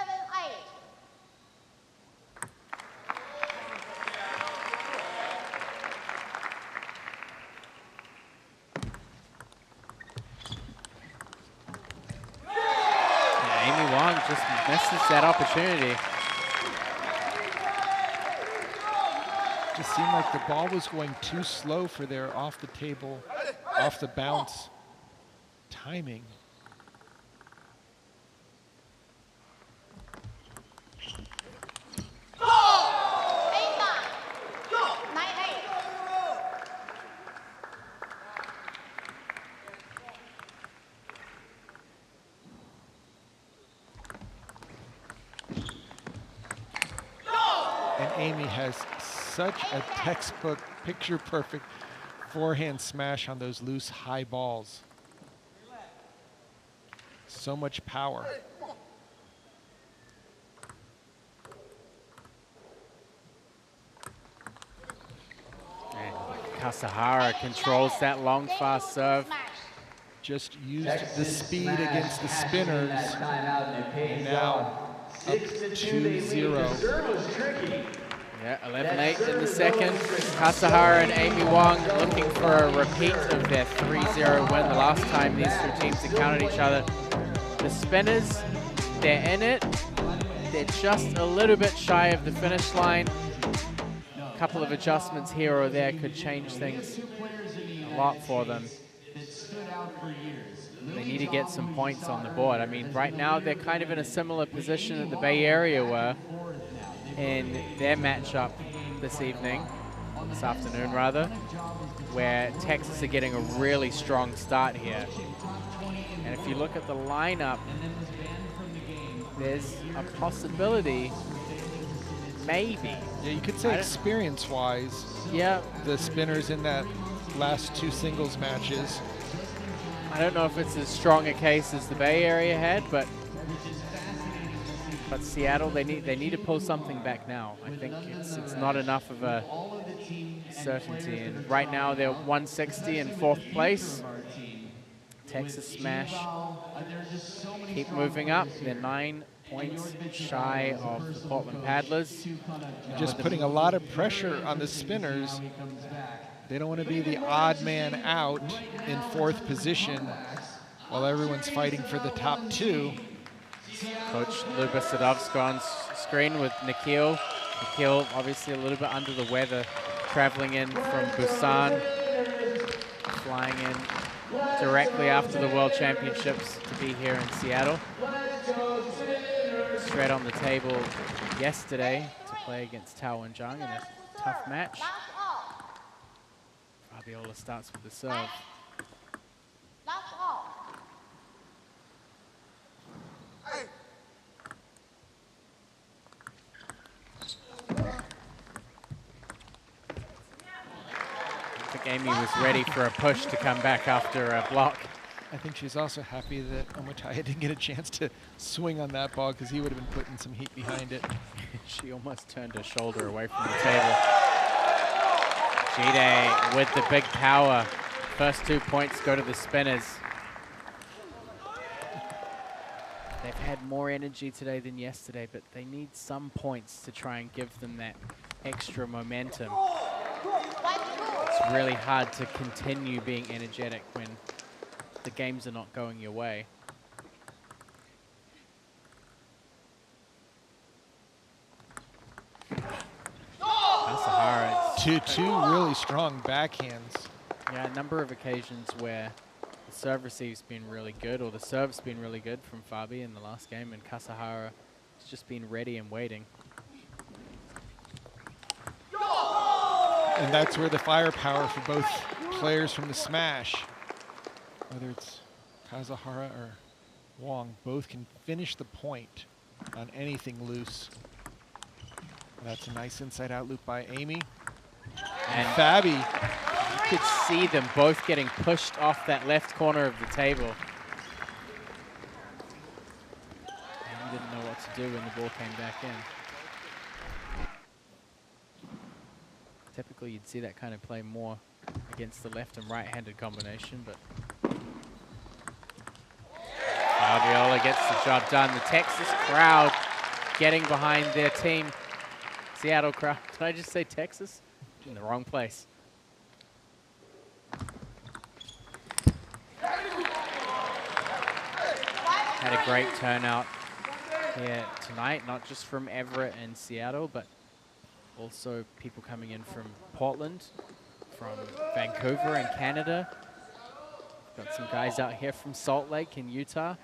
S4: Amy Wong just misses that opportunity.
S7: Just seemed like the ball was going too slow for their off the table, off the bounce timing. And Amy has such a textbook, picture-perfect forehand smash on those loose high balls. So much power.
S4: And Kasahara controls that long, fast serve.
S7: Just used the speed against the spinners. And now up 2-0.
S4: Yeah, 11-8 in the second. Kasahara and Amy Wong looking for a repeat of their 3-0 win the last time these two teams encountered each other. The spinners, they're in it. They're just a little bit shy of the finish line. A couple of adjustments here or there could change things a lot for them. They need to get some points on the board. I mean, right now they're kind of in a similar position that the Bay Area were in their matchup this afternoon rather, where Texas are getting a really strong start here. And if you look at the lineup, there's a possibility, maybe.
S7: Yeah, you could say experience-wise,
S4: yeah,
S7: the spinners in that last two singles matches.
S4: I don't know if it's as strong a case as the Bay Area had, but Seattle, they need to pull something back now. I think it's not enough of a certainty. And right now they're 160 in 4th place. Texas smash. Keep moving up. They're 9 points shy of the Portland Paddlers.
S7: Just putting a lot of pressure on the spinners. They don't want to be the odd man out in 4th position while everyone's fighting for the top 2.
S4: Coach Luba Sadovska on screen with Nikhil. Nikhil obviously a little bit under the weather, traveling in from Busan. flying in directly after the World Championships to be here in Seattle. Straight on the table yesterday to play against Tao and Zhang in a tough match. Fabiola starts with the serve. I think Amy was ready for a push to come back after a block.
S7: I think she's also happy that Omataya didn't get a chance to swing on that ball because he would have been putting some heat behind it.
S4: She almost turned her shoulder away from the table. Jide with the big power. First 2 points go to the spinners. They've had more energy today than yesterday, but they need some points to try and give them that extra momentum. It's really hard to continue being energetic when the games are not going your way. Kasahara.
S7: Two really strong backhands.
S4: Yeah, a number of occasions where the serve receive's been really good, or the serve's been really good from Fabi in the last game, and Kasahara has just been ready and waiting.
S7: And that's where the firepower for both players from the smash, whether it's Kasahara or Wong, both can finish the point on anything loose. That's a nice inside out loop by Amy.
S4: And
S7: Fabi.
S4: You could see them both getting pushed off that left corner of the table. Amy didn't know what to do when the ball came back in. Typically, you'd see that kind of play more against the left and right-handed combination, but Fabiola gets the job done. The Texas crowd getting behind their team. Seattle crowd. Did I just say Texas? In the wrong place. Had a great turnout here tonight, not just from Everett and Seattle, but also people coming in from Portland, from Vancouver and Canada. Got some guys out here from Salt Lake in Utah.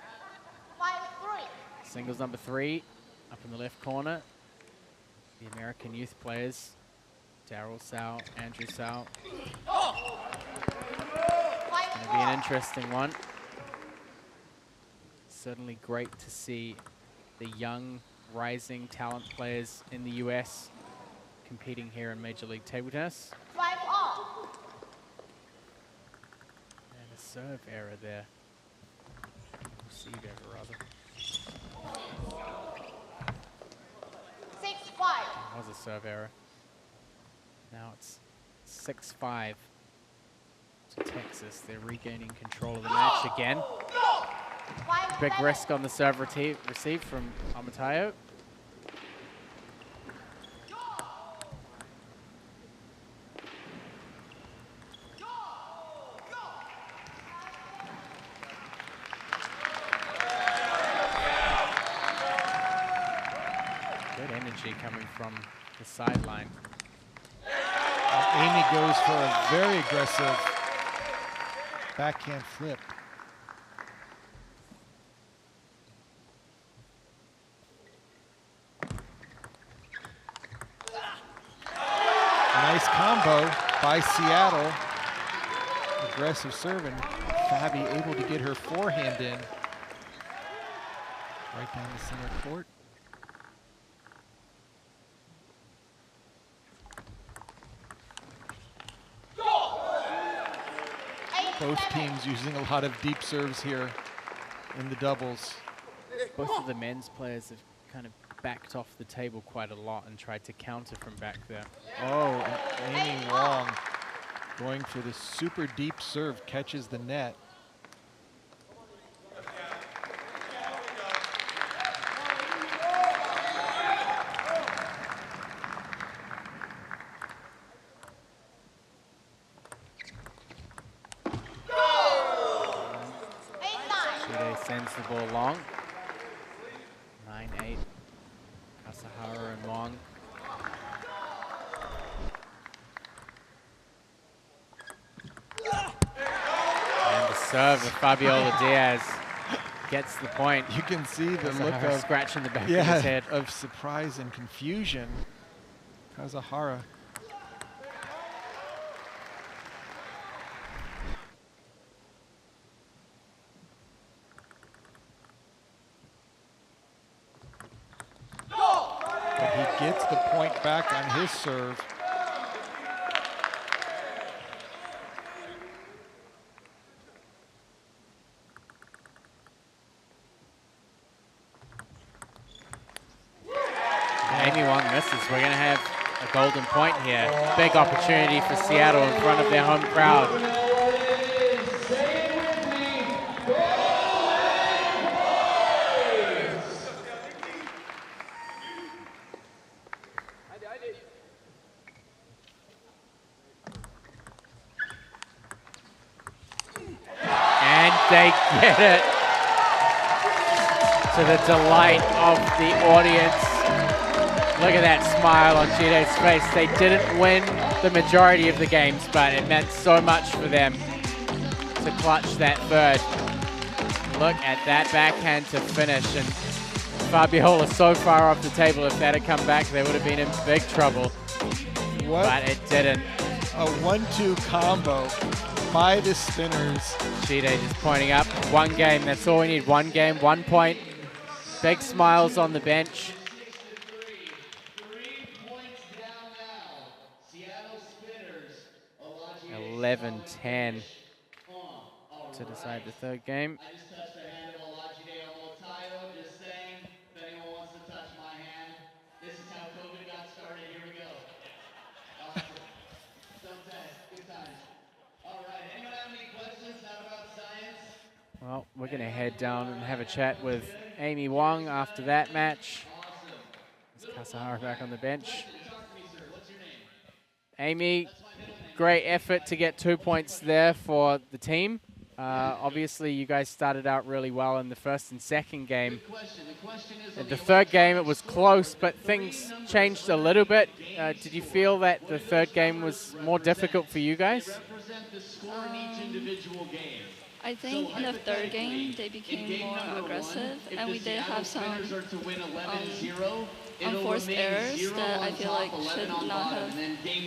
S4: Singles number 3, up in the left corner. The American youth players, Daryl Sau, Andrew Sau. It's going to be an interesting one. Certainly great to see the young, rising talent players in the US competing here in Major League Table Tennis. And a serve error there. Receive error, rather. That was a serve error. Now it's 6-5 to Texas. They're regaining control of the match again. Big risk on the serve receive from Amayo. Good energy coming from the sideline.
S7: Amy goes for a very aggressive backhand flip. Nice combo by Seattle. Aggressive serving. Fabi able to get her forehand in. Right down the center court. Both teams using a lot of deep serves here in the doubles.
S4: Both of the men's players have kind of backed off the table quite a lot and tried to counter from back there.
S7: Oh, and Amy Wong going for the super deep serve, catches the net.
S4: Sends the ball long. 9-8. Kasahara and Wong. serve of Fabiola Diaz gets the point.
S7: You can see the look
S4: Kasahara
S7: of
S4: scratching the back of his head.
S7: of surprise and confusion. Kasahara. But he gets the point back on his serve.
S4: Amy Wong misses. We're going to have a golden point here. Big opportunity for Seattle in front of their home crowd. And they get it, to the delight of the audience. Look at that smile on Chide's face. They didn't win the majority of the games, but it meant so much for them to clutch that third. Look at that backhand to finish, and Fabiola so far off the table. If that had come back, they would have been in big trouble. But it didn't.
S7: A 1-2 combo by the spinners.
S4: Chide just pointing up. One game, that's all we need. One game, 1 point. Big smiles on the bench. 11-10 to decide the third game. Well, we're going to head down and have a chat with Amy Wong after that match. There's Kasahara back on the bench. Amy, great effort to get 2 points there for the team. Obviously, you guys started out really well in the first and second game. In the third game, it was close, but things changed a little bit. Did you feel that the third game was more difficult for you guys?
S3: I think in the third game, they became more aggressive, and we did have some unforced errors that I feel like should not have been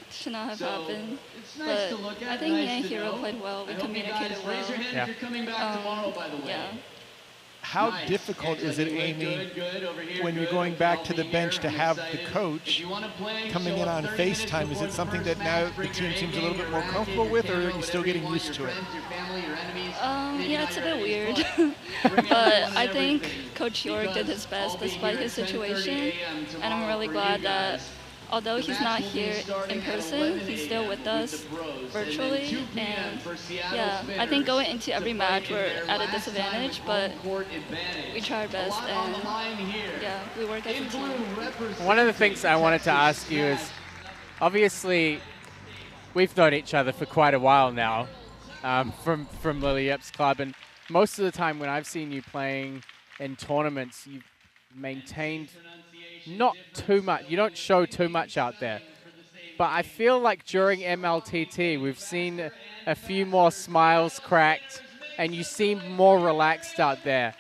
S3: should not have happened. But I think me and Hiro played well. We communicated well. Yeah.
S7: How difficult is it, Amy, when you're going back to the bench to have the coach coming in on FaceTime? Is it something that now the team seems a little bit more comfortable with, or are you still getting used to it?
S3: Yeah, it's a bit weird. But I think Coach York did his best despite his situation. And I'm really glad that although he's not here in person, he's still with us virtually. And yeah, I think going into every match, we're at a disadvantage, but we try our best, and yeah, we work as a team.
S4: One of the things I wanted to ask you is, obviously, we've known each other for quite a while now from Lily Yip's club, and most of the time when I've seen you playing in tournaments, you've maintained not too much. You don't show too much out there. But I feel like during MLTT, we've seen a few more smiles cracked, and you seem more relaxed out there.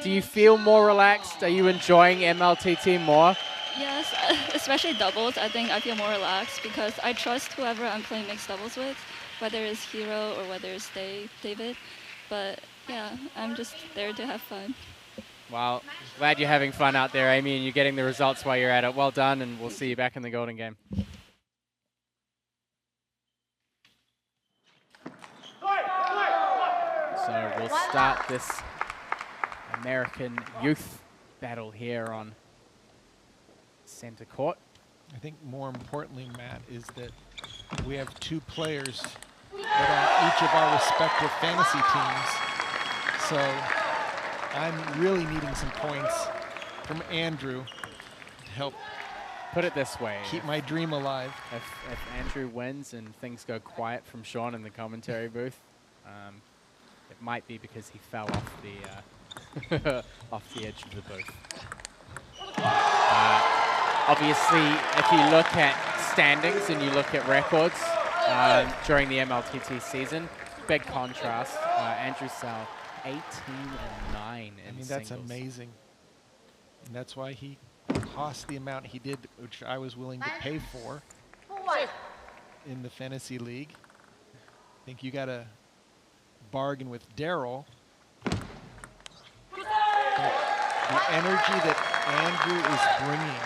S4: Do you feel more relaxed? Are you enjoying MLTT more?
S3: Yes, especially doubles. I think I feel more relaxed because I trust whoever I'm playing mixed doubles with, whether it's Hiro or whether it's David. But yeah, I'm just there to have fun.
S4: Well, glad you're having fun out there, Amy, and you're getting the results while you're at it. Well done, and we'll see you back in the golden game. So we'll start this American youth battle here on center court.
S7: I think more importantly, Matt, is that we have two players that are on each of our respective fantasy teams. So I'm really needing some points from Andrew to help.
S4: Put it this way.
S7: Keep my dream alive.
S4: If Andrew wins and things go quiet from Sean in the commentary booth, it might be because he fell off the off the edge of the booth. Obviously, if you look at standings and you look at records, during the MLTT season. Big contrast. Andrew Sal, 18 and 9 in
S7: I mean, that's
S4: singles.
S7: amazing. And that's why he cost the amount he did, which I was willing to pay for in the Fantasy League. I think you got to bargain with Daryl. The energy that Andrew is bringing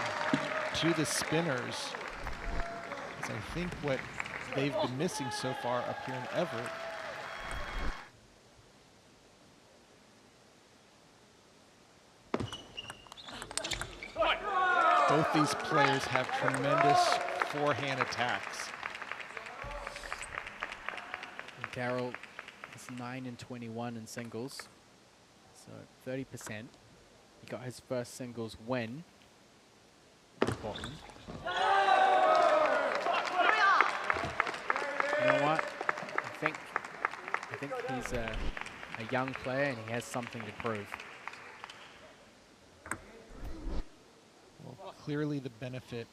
S7: to the spinners is, I think, what they've been missing so far up here in Everett. Both these players have tremendous forehand attacks.
S4: Daryl is 9 and 21 in singles, so 30%. He got his first singles win. Important. You know what? I think he's a young player and he has something to prove.
S7: Well, clearly the benefit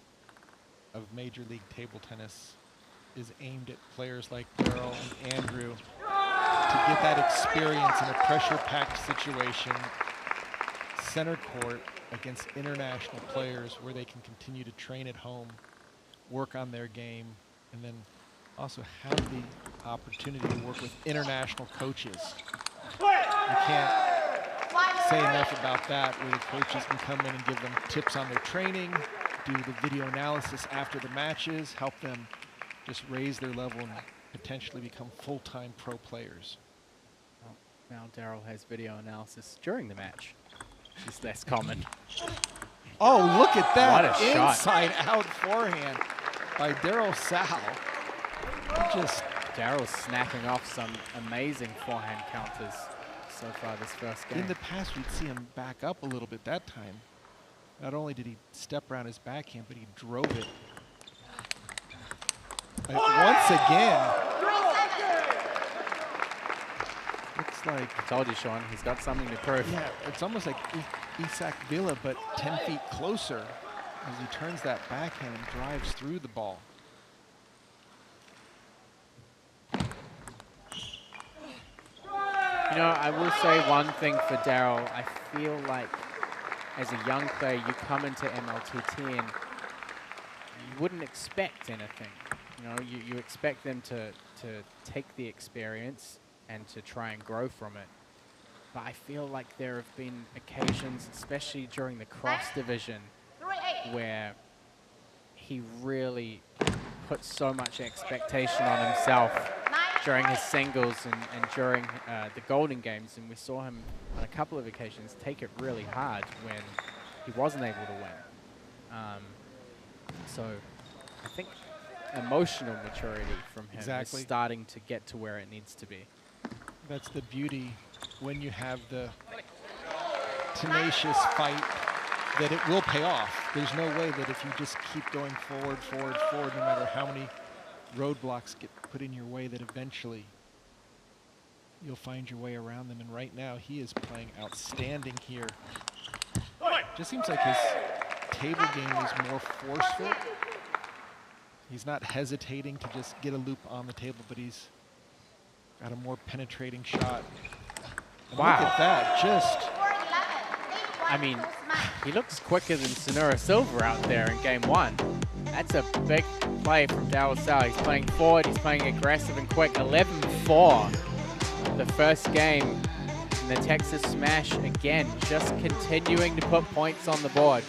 S7: of Major League Table Tennis is aimed at players like Daryl and Andrew to get that experience in a pressure-packed situation, center court against international players where they can continue to train at home, work on their game, and then also have the opportunity to work with international coaches. You can't say enough about that, where the coaches can come in and give them tips on their training, do the video analysis after the matches, help them just raise their level and potentially become full-time pro players.
S4: Well, now Daryl has video analysis during the match, which is less common.
S7: Oh, look at that.
S4: What a shot.
S7: Inside-out forehand by Daryl Sal.
S4: Daryl's snapping off some amazing forehand counters so far this first game.
S7: In the past, we'd see him back up a little bit that time. Not only did he step around his backhand, but he drove it. Once again. Looks like...
S4: I told you, Sean, he's got something to prove.
S7: Yeah, it's almost like Isak Villa, but 10 feet closer as he turns that backhand and drives through the ball.
S4: You know, I will say one thing for Daryl. I feel like as a young player, you come into MLTT and you wouldn't expect anything. You know, you expect them to take the experience and to try and grow from it. But I feel like there have been occasions, especially during the cross division, where he really put so much expectation on himself during his singles and during the Golden Games, and we saw him on a couple of occasions take it really hard when he wasn't able to win. So I think emotional maturity from him is starting to get to where it needs to be.
S7: That's the beauty when you have the tenacious fight, that it will pay off. There's no way that if you just keep going forward, no matter how many roadblocks get put in your way, that eventually you'll find your way around them. And right now he is playing outstanding here. Just seems like his table game is more forceful. He's not hesitating to just get a loop on the table, but he's got a more penetrating shot. And
S4: wow.
S7: Look at that, just...
S4: I mean, he looks quicker than Sonura Silva out there in game one. That's a big play from Daryl Sal. He's playing forward, he's playing aggressive and quick. 11-4, the first game in the Texas Smash. Again, just continuing to put points on the board.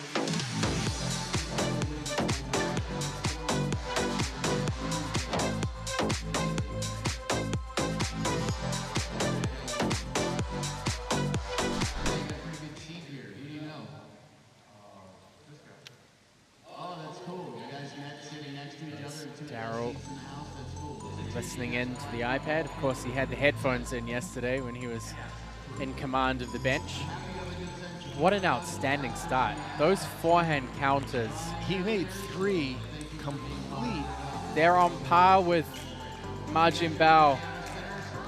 S4: Listening in to the iPad. Of course, he had the headphones in yesterday when he was in command of the bench. What an outstanding start. Those forehand counters.
S7: He made 3 complete.
S4: They're on par with Ma Jinbao.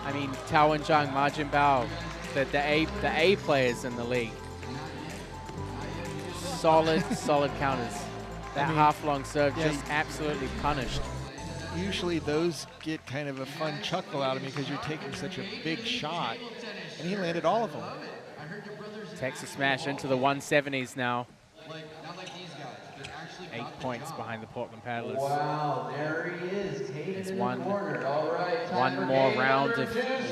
S4: I mean, Tao Wenjiang, Ma Jinbao, the A players in the league. Solid counters. That half-long serve just absolutely punished.
S7: usually those get kind of a fun chuckle out of me because you're taking such a big shot. And he landed all of them.
S4: Texas smash into the 170s now. 8 points behind the Portland Paddlers.
S2: Wow, there he is.
S4: There's
S2: Taken
S4: one,
S2: in the corner. All right,
S4: one more round of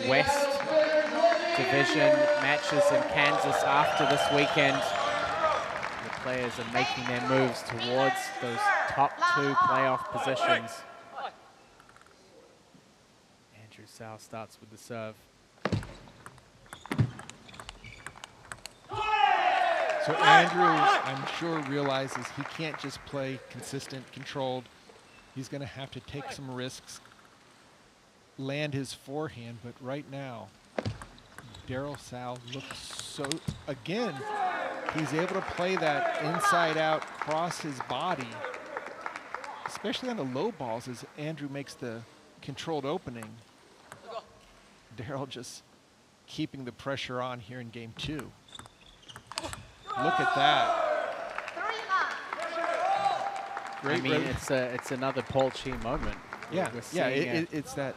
S4: West Division matches in Kansas after this weekend. The players are making their moves towards those top 2 playoff positions. Andrew Sau starts with the serve.
S7: So Andrew, I'm sure, realizes he can't just play consistent, controlled. He's going to have to take some risks, land his forehand, but right now, Daryl Sau looks so, again, he's able to play that inside out, cross his body, especially on the low balls as Andrew makes the controlled opening. Daryl just keeping the pressure on here in game 2. Look at that.
S4: Great. I mean, it's another Paul Chi moment.
S7: Yeah, it's that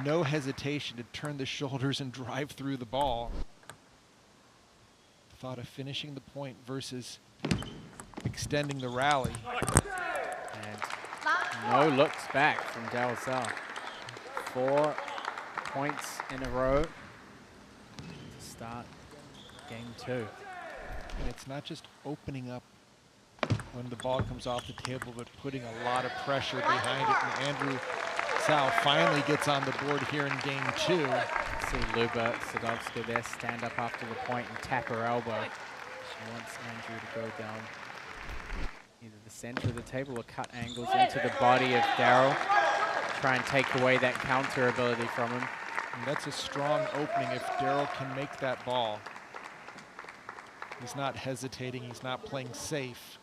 S7: no hesitation to turn the shoulders and drive through the ball. Thought of finishing the point versus extending the rally.
S4: And no looks back from Daryl Sau. 4 points in a row to start game 2.
S7: And it's not just opening up when the ball comes off the table, but putting a lot of pressure behind it. And Andrew Sau finally gets on the board here in game 2.
S4: See Luba Sadovska there stand up after the point and tap her elbow. She wants Andrew to go down either the center of the table or cut angles into the body of Daryl. Try and take away that counter ability from him.
S7: And that's a strong opening if Daryl can make that ball. He's not hesitating, he's not playing safe.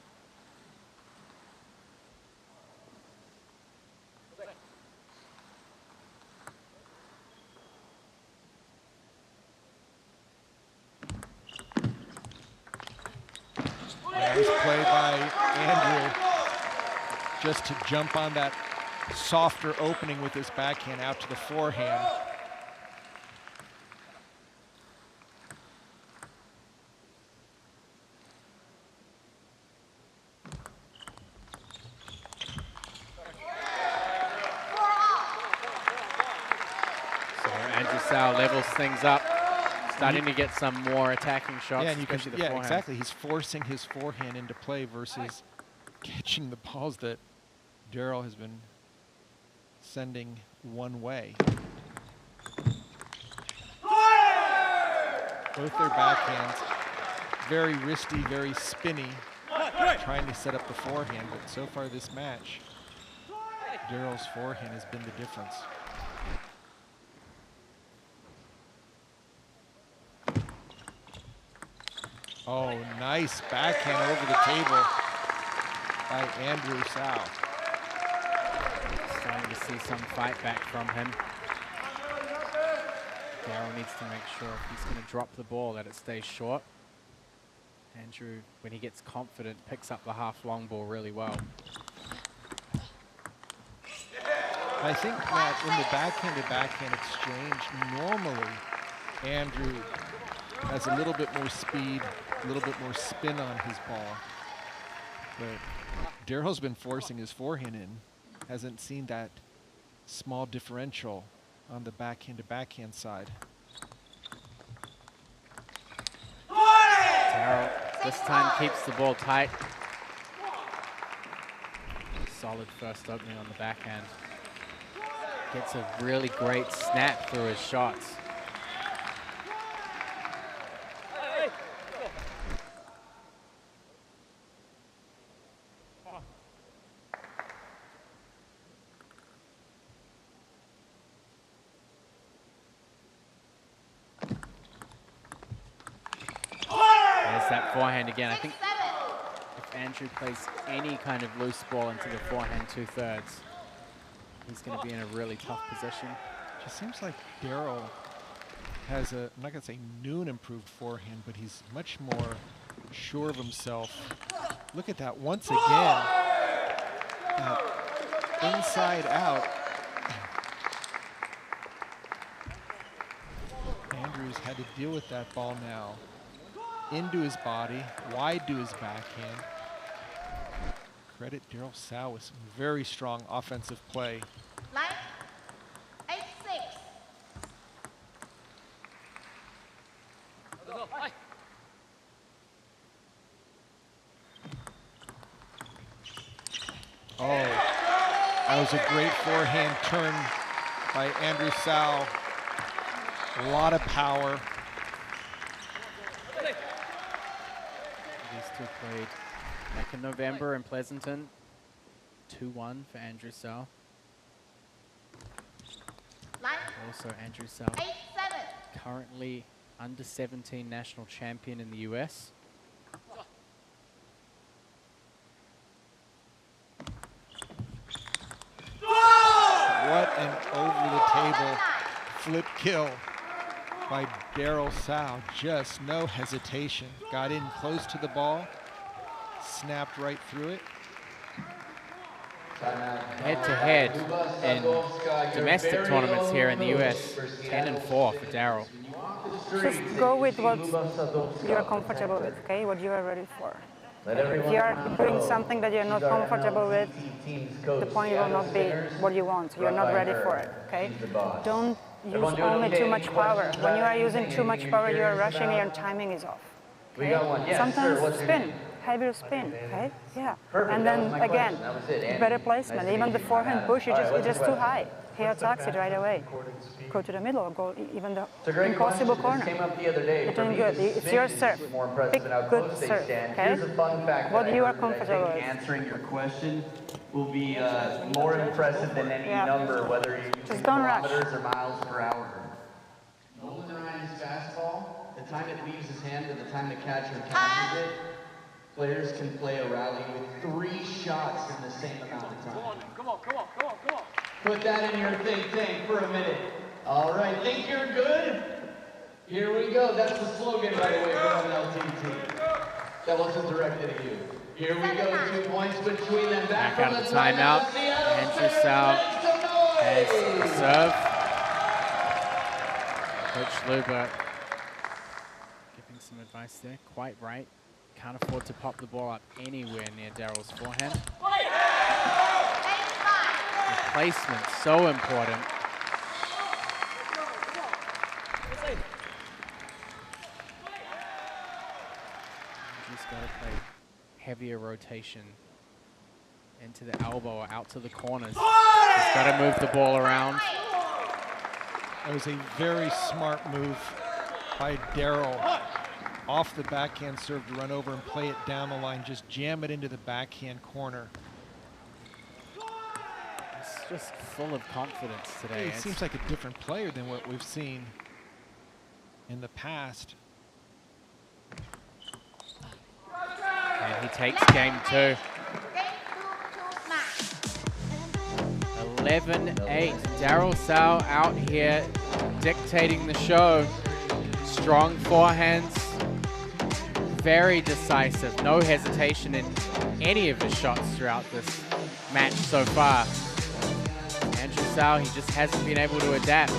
S7: Nice play by Andrew, just to jump on that softer opening with his backhand out to the forehand.
S4: Sau levels things up, starting to get some more attacking shots.
S7: Yeah, and you can,
S4: forehand.
S7: Exactly. He's forcing his forehand into play versus catching the balls that Daryl has been sending one way. Both their backhands, very wristy, very spinny, trying to set up the forehand. But so far this match, Daryl's forehand has been the difference. Oh, nice backhand over the table by Andrew Sau.
S4: Starting to see some fight back from him. Daryl needs to make sure if he's going to drop the ball that it stays short. Andrew, when he gets confident, picks up the half long ball really well.
S7: I think that in the backhand-to-backhand exchange, normally Andrew has a little bit more speed, a little bit more spin on his ball. But Daryl's been forcing his forehand in, hasn't seen that small differential on the backhand-to-backhand side.
S4: Daryl this time keeps the ball tight. Solid first opening on the backhand. Gets a really great snap through his shots. That forehand again. I think if Andrew plays any kind of loose ball into the forehand 2/3, he's going to be in a really tough position.
S7: Just seems like Daryl has a, I'm not going to say new and improved forehand, but he's much more sure of himself. Look at that once again. inside out. Andrews had to deal with that ball now. Into his body, wide to his backhand. Credit Daryl Sow with some very strong offensive play.
S8: Line 8-6.
S7: Oh, that was a great forehand turn by Andrew Sow. A lot of power.
S4: These two played back in November in Pleasanton. 2-1 for Andrew Sow.
S8: Line
S4: Also Andrew Sow,
S8: 8-7.
S4: currently under 17 national champion in the US.
S7: What an over-the-table flip kill by Daryl Sow. Just no hesitation. Got in close to the ball, snapped right through it.
S4: Head-to-head in domestic tournaments here in the US, 10-4 for Daryl.
S13: Just go with what you're comfortable with, okay? What you are ready for. If you are doing something that you're not comfortable with, the point will not be what you want. You're not ready for it, okay? Don't use only too much power. When you are using too much power, you are rushing and your timing is off. Okay? Sometimes spin, heavier spin, okay? Yeah. And then again, better placement. Even the forehand push, it's just too high. He attacks it right away. Go to the middle or go even the impossible corner. You're doing good. It's your serve. Pick good serve, okay? What you are comfortable with.
S2: Answering your question will be more impressive than any number, whether you use kilometers or miles per hour. Nolan Ryan's fastball, the time it leaves his hand to the time the catcher catches it, players can play a rally with 3 shots in the same amount of time.
S11: Come on.
S2: Put that in your think tank for a minute. All right, think you're good? Here we go. That's the slogan right away from LTT. That wasn't directed at you. Here we go. 2 points between them.
S4: Back out of the timeout. Andrew Sow has the serve. Coach Luber giving some advice there. Quite right. Can't afford to pop the ball up anywhere near Daryl's forehand. The placement so important. Just got to play heavier rotation into the elbow or out to the corners. Just got to move the ball around.
S7: That was a very smart move by Daryl. Off the backhand serve to run over and play it down the line, just jam it into the backhand corner.
S4: It's just full of confidence today.
S7: It seems like a different player than what we've seen in the past.
S4: And he takes game 2. 11-8. Daryl Sow out here dictating the show. Strong forehands. Very decisive. No hesitation in any of his shots throughout this match so far. Andrew Sow, he just hasn't been able to adapt.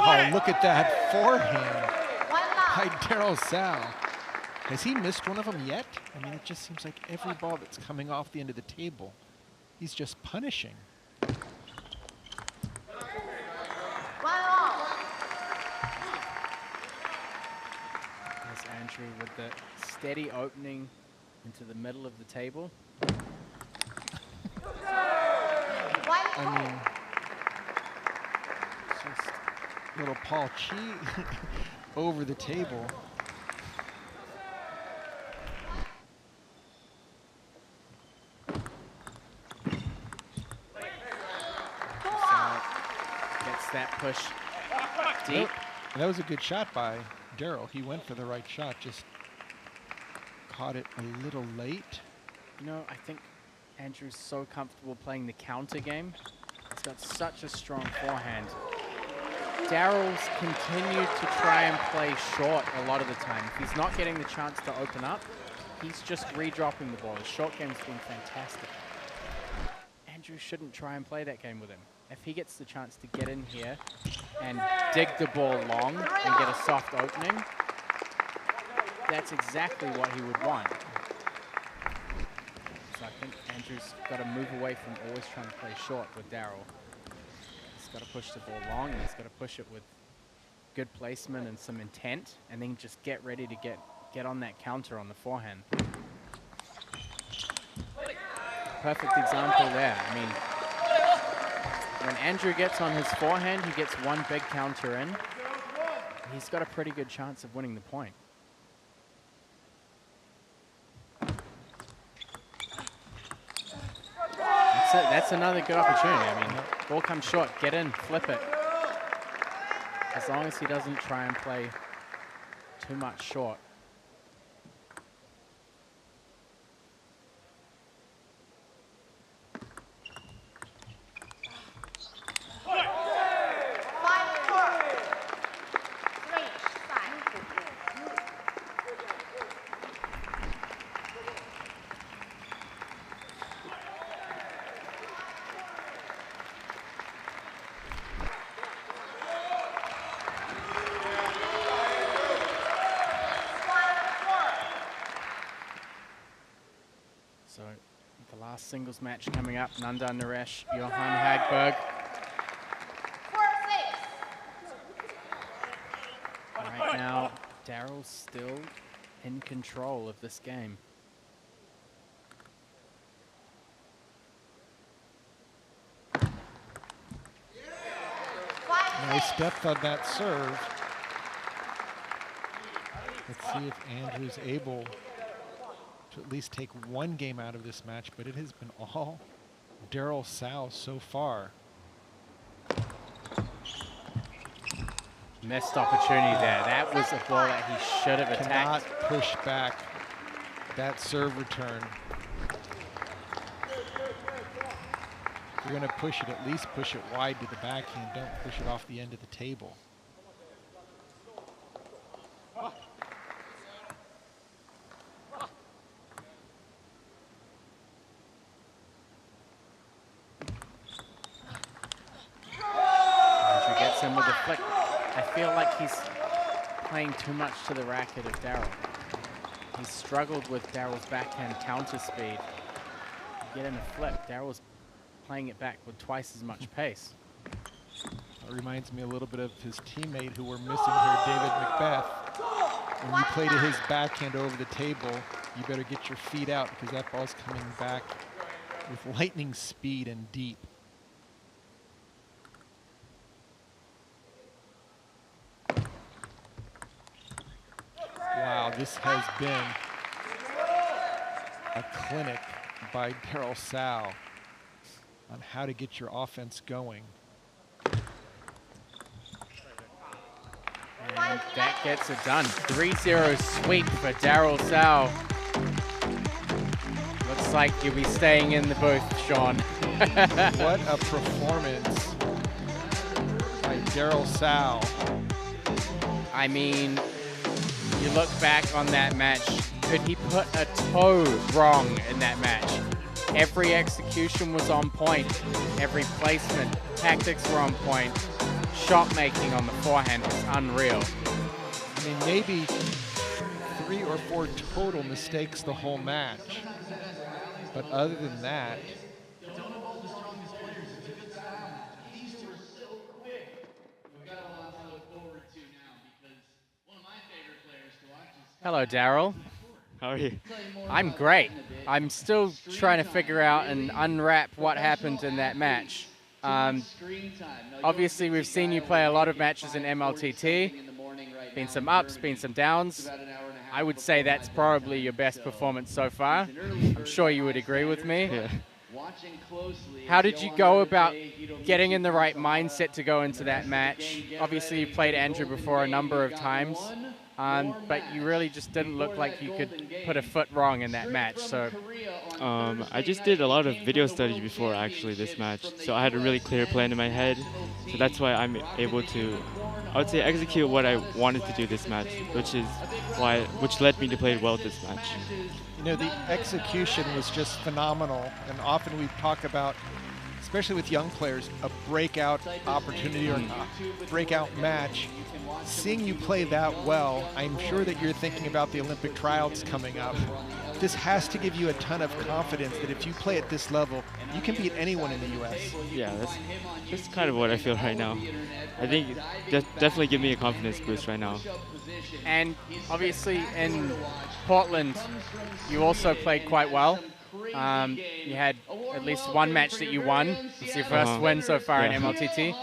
S7: Oh, look at that forehand. by Daryl Sal. Has he missed one of them yet? I mean, it just seems like every ball that's coming off the end of the table, he's just punishing.
S4: There's Andrew with the steady opening into the middle of the table.
S7: I mean, just little Paul Chi over the table.
S4: Gets that push deep.
S7: That was a good shot by Daryl. He went for the right shot, just caught it a little late.
S4: You know, I think Andrew's so comfortable playing the counter game. He's got such a strong forehand. Daryl's continued to try and play short a lot of the time. If he's not getting the chance to open up, he's just redropping the ball. His short game's been fantastic. Andrew shouldn't try and play that game with him. If he gets the chance to get in here and dig the ball long and get a soft opening, that's exactly what he would want. So I think Andrew's got to move away from always trying to play short with Daryl. He's got to push the ball long, and he's got to push it with good placement and some intent, and then just get ready to get on that counter on the forehand. Perfect example there. I mean, when Andrew gets on his forehand, he gets one big counter in. He's got a pretty good chance of winning the point. That's another good opportunity. I mean, ball comes short, get in, flip it. As long as he doesn't try and play too much short. So the last singles match coming up, Nanda Naresh, Johan Hagberg. Right now, Daryl's still in control of this game.
S7: Nice depth on that serve. Let's see if Andrew's able to at least take one game out of this match, but it has been all Daryl Sal so far.
S4: Missed opportunity there. That was a ball that he should have attacked.
S7: Cannot push back that serve return. If you're going to push it, at least push it wide to the backhand. Don't push it off the end of the table.
S4: Him with a flick. I feel like he's playing too much to the racket of Daryl. He's struggled with Daryl's backhand counter speed. Get in a flip. Daryl's playing it back with twice as much pace.
S7: It reminds me a little bit of his teammate who we're missing here, David Macbeth. When you play to his backhand over the table, you better get your feet out because that ball's coming back with lightning speed and deep. Wow, this has been a clinic by Daryl Sal on how to get your offense going.
S4: And that gets it done. 3-0 sweep for Daryl Sal. Looks like you'll be staying in the booth, Sean.
S7: What a performance by Daryl Sal.
S4: I mean, you look back on that match, could he put a toe wrong in that match? Every execution was on point. Every placement, tactics were on point. Shot making on the forehand was unreal.
S7: I mean, maybe 3 or 4 total mistakes the whole match. But other than that,
S4: Hello, Daryl.
S14: How are you?
S4: I'm great. I'm still trying to figure out and unwrap what happened in that match. Obviously, we've seen you play a lot of matches in MLTT. Been some ups, been some downs. I would say that's probably your best performance so far. I'm sure you would agree with me.
S14: Yeah.
S4: How did you go about getting in the right mindset to go into that match? Obviously, you played Andrew before a number of times, but you really just didn't look like you could put a foot wrong in that match. So,
S14: I just did a lot of video study before actually this match, so I had a really clear plan in my head. So that's why I'm able to, I would say, execute what I wanted to do this match, which led me to play well this match.
S7: you know, the execution was just phenomenal. And often we talk about, especially with young players, a breakout opportunity or a breakout match. Seeing you play that well, I'm sure that you're thinking about the Olympic tryouts coming up. This has to give you a ton of confidence that if you play at this level, you can beat anyone in the U.S.
S14: Yeah, that's kind of what I feel right now. I think that definitely give me a confidence boost right now.
S4: And obviously in Portland, you also played quite well. You had at least one match that you won. It's your first win so far in MLTT.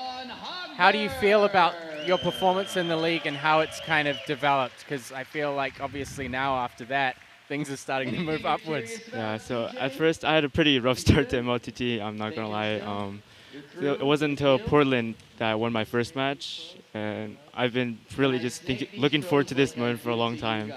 S4: How do you feel about your performance in the league and how it's kind of developed? Because I feel like obviously now after that, things are starting to move upwards.
S14: Yeah, so at first I had a pretty rough start to MLTT, I'm not gonna lie. It wasn't until Portland that I won my first match, and I've been really just looking forward to this moment for a long time.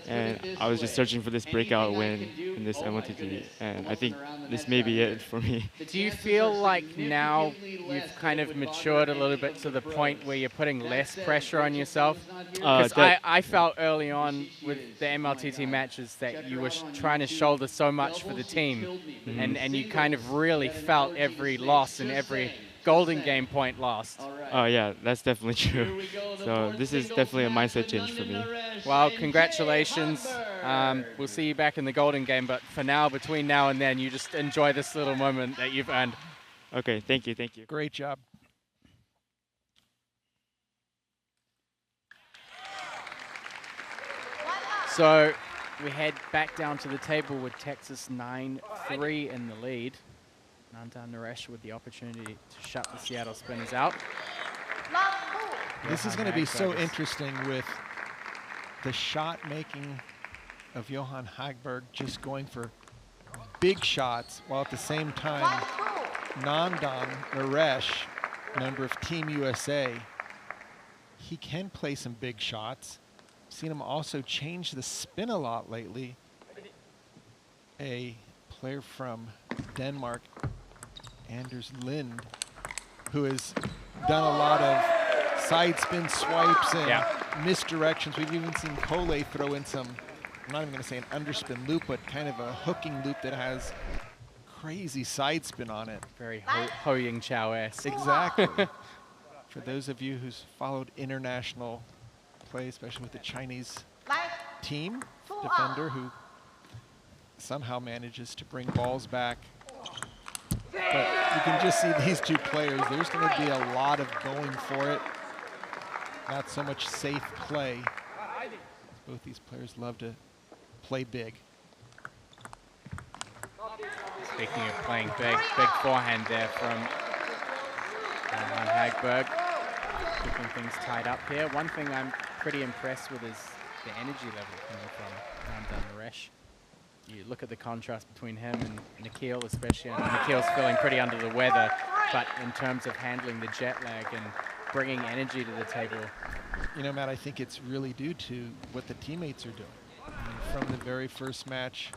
S14: And I was just searching for this breakout win in this MLTT, and I think this may be it for me.
S4: Do you feel like now you've kind of matured a little bit to the point where you're putting less pressure on yourself? Because I felt early on with the MLTT matches that you were trying to shoulder so much for the team, and you kind of really felt every loss and every golden game point lost.
S14: Oh yeah, that's definitely true. So this is definitely a mindset change for me.
S4: Well, congratulations. We'll see you back in the golden game, but for now, between now and then, you just enjoy this little moment that you've earned.
S14: Okay, thank you, thank you.
S7: Great job.
S4: So we head back down to the table with Texas 9-3 in the lead. Nandes with the opportunity to shut the Seattle Spinners out.
S7: This is going to be so interesting with the shot making of Johan Hagberg, just going for big shots, while at the same time Nandes, member of Team USA, he can play some big shots. Seen him also change the spin a lot lately. A player from Denmark, Anders Lind, who has done a lot of side spin swipes and misdirections. We've even seen Kole throw in some, I'm not even going to say an underspin loop, but kind of a hooking loop that has crazy side spin on it.
S4: Very Ho Ying Chow-esque.
S7: Exactly. For those of you who's followed international play, especially with the Chinese team defender who somehow manages to bring balls back. But you can just see these two players, there's going to be a lot of going for it. Not so much safe play. Both these players love to play big.
S4: Speaking of playing big forehand there from Hagberg. Keeping things tied up here. One thing I'm pretty impressed with is the energy level coming from Nandes. You look at the contrast between him and Nikhil, especially. And Nikhil's feeling pretty under the weather, but in terms of handling the jet lag and bringing energy to the table.
S7: You know, Matt, I think it's really due to what the teammates are doing. I mean, from the very first match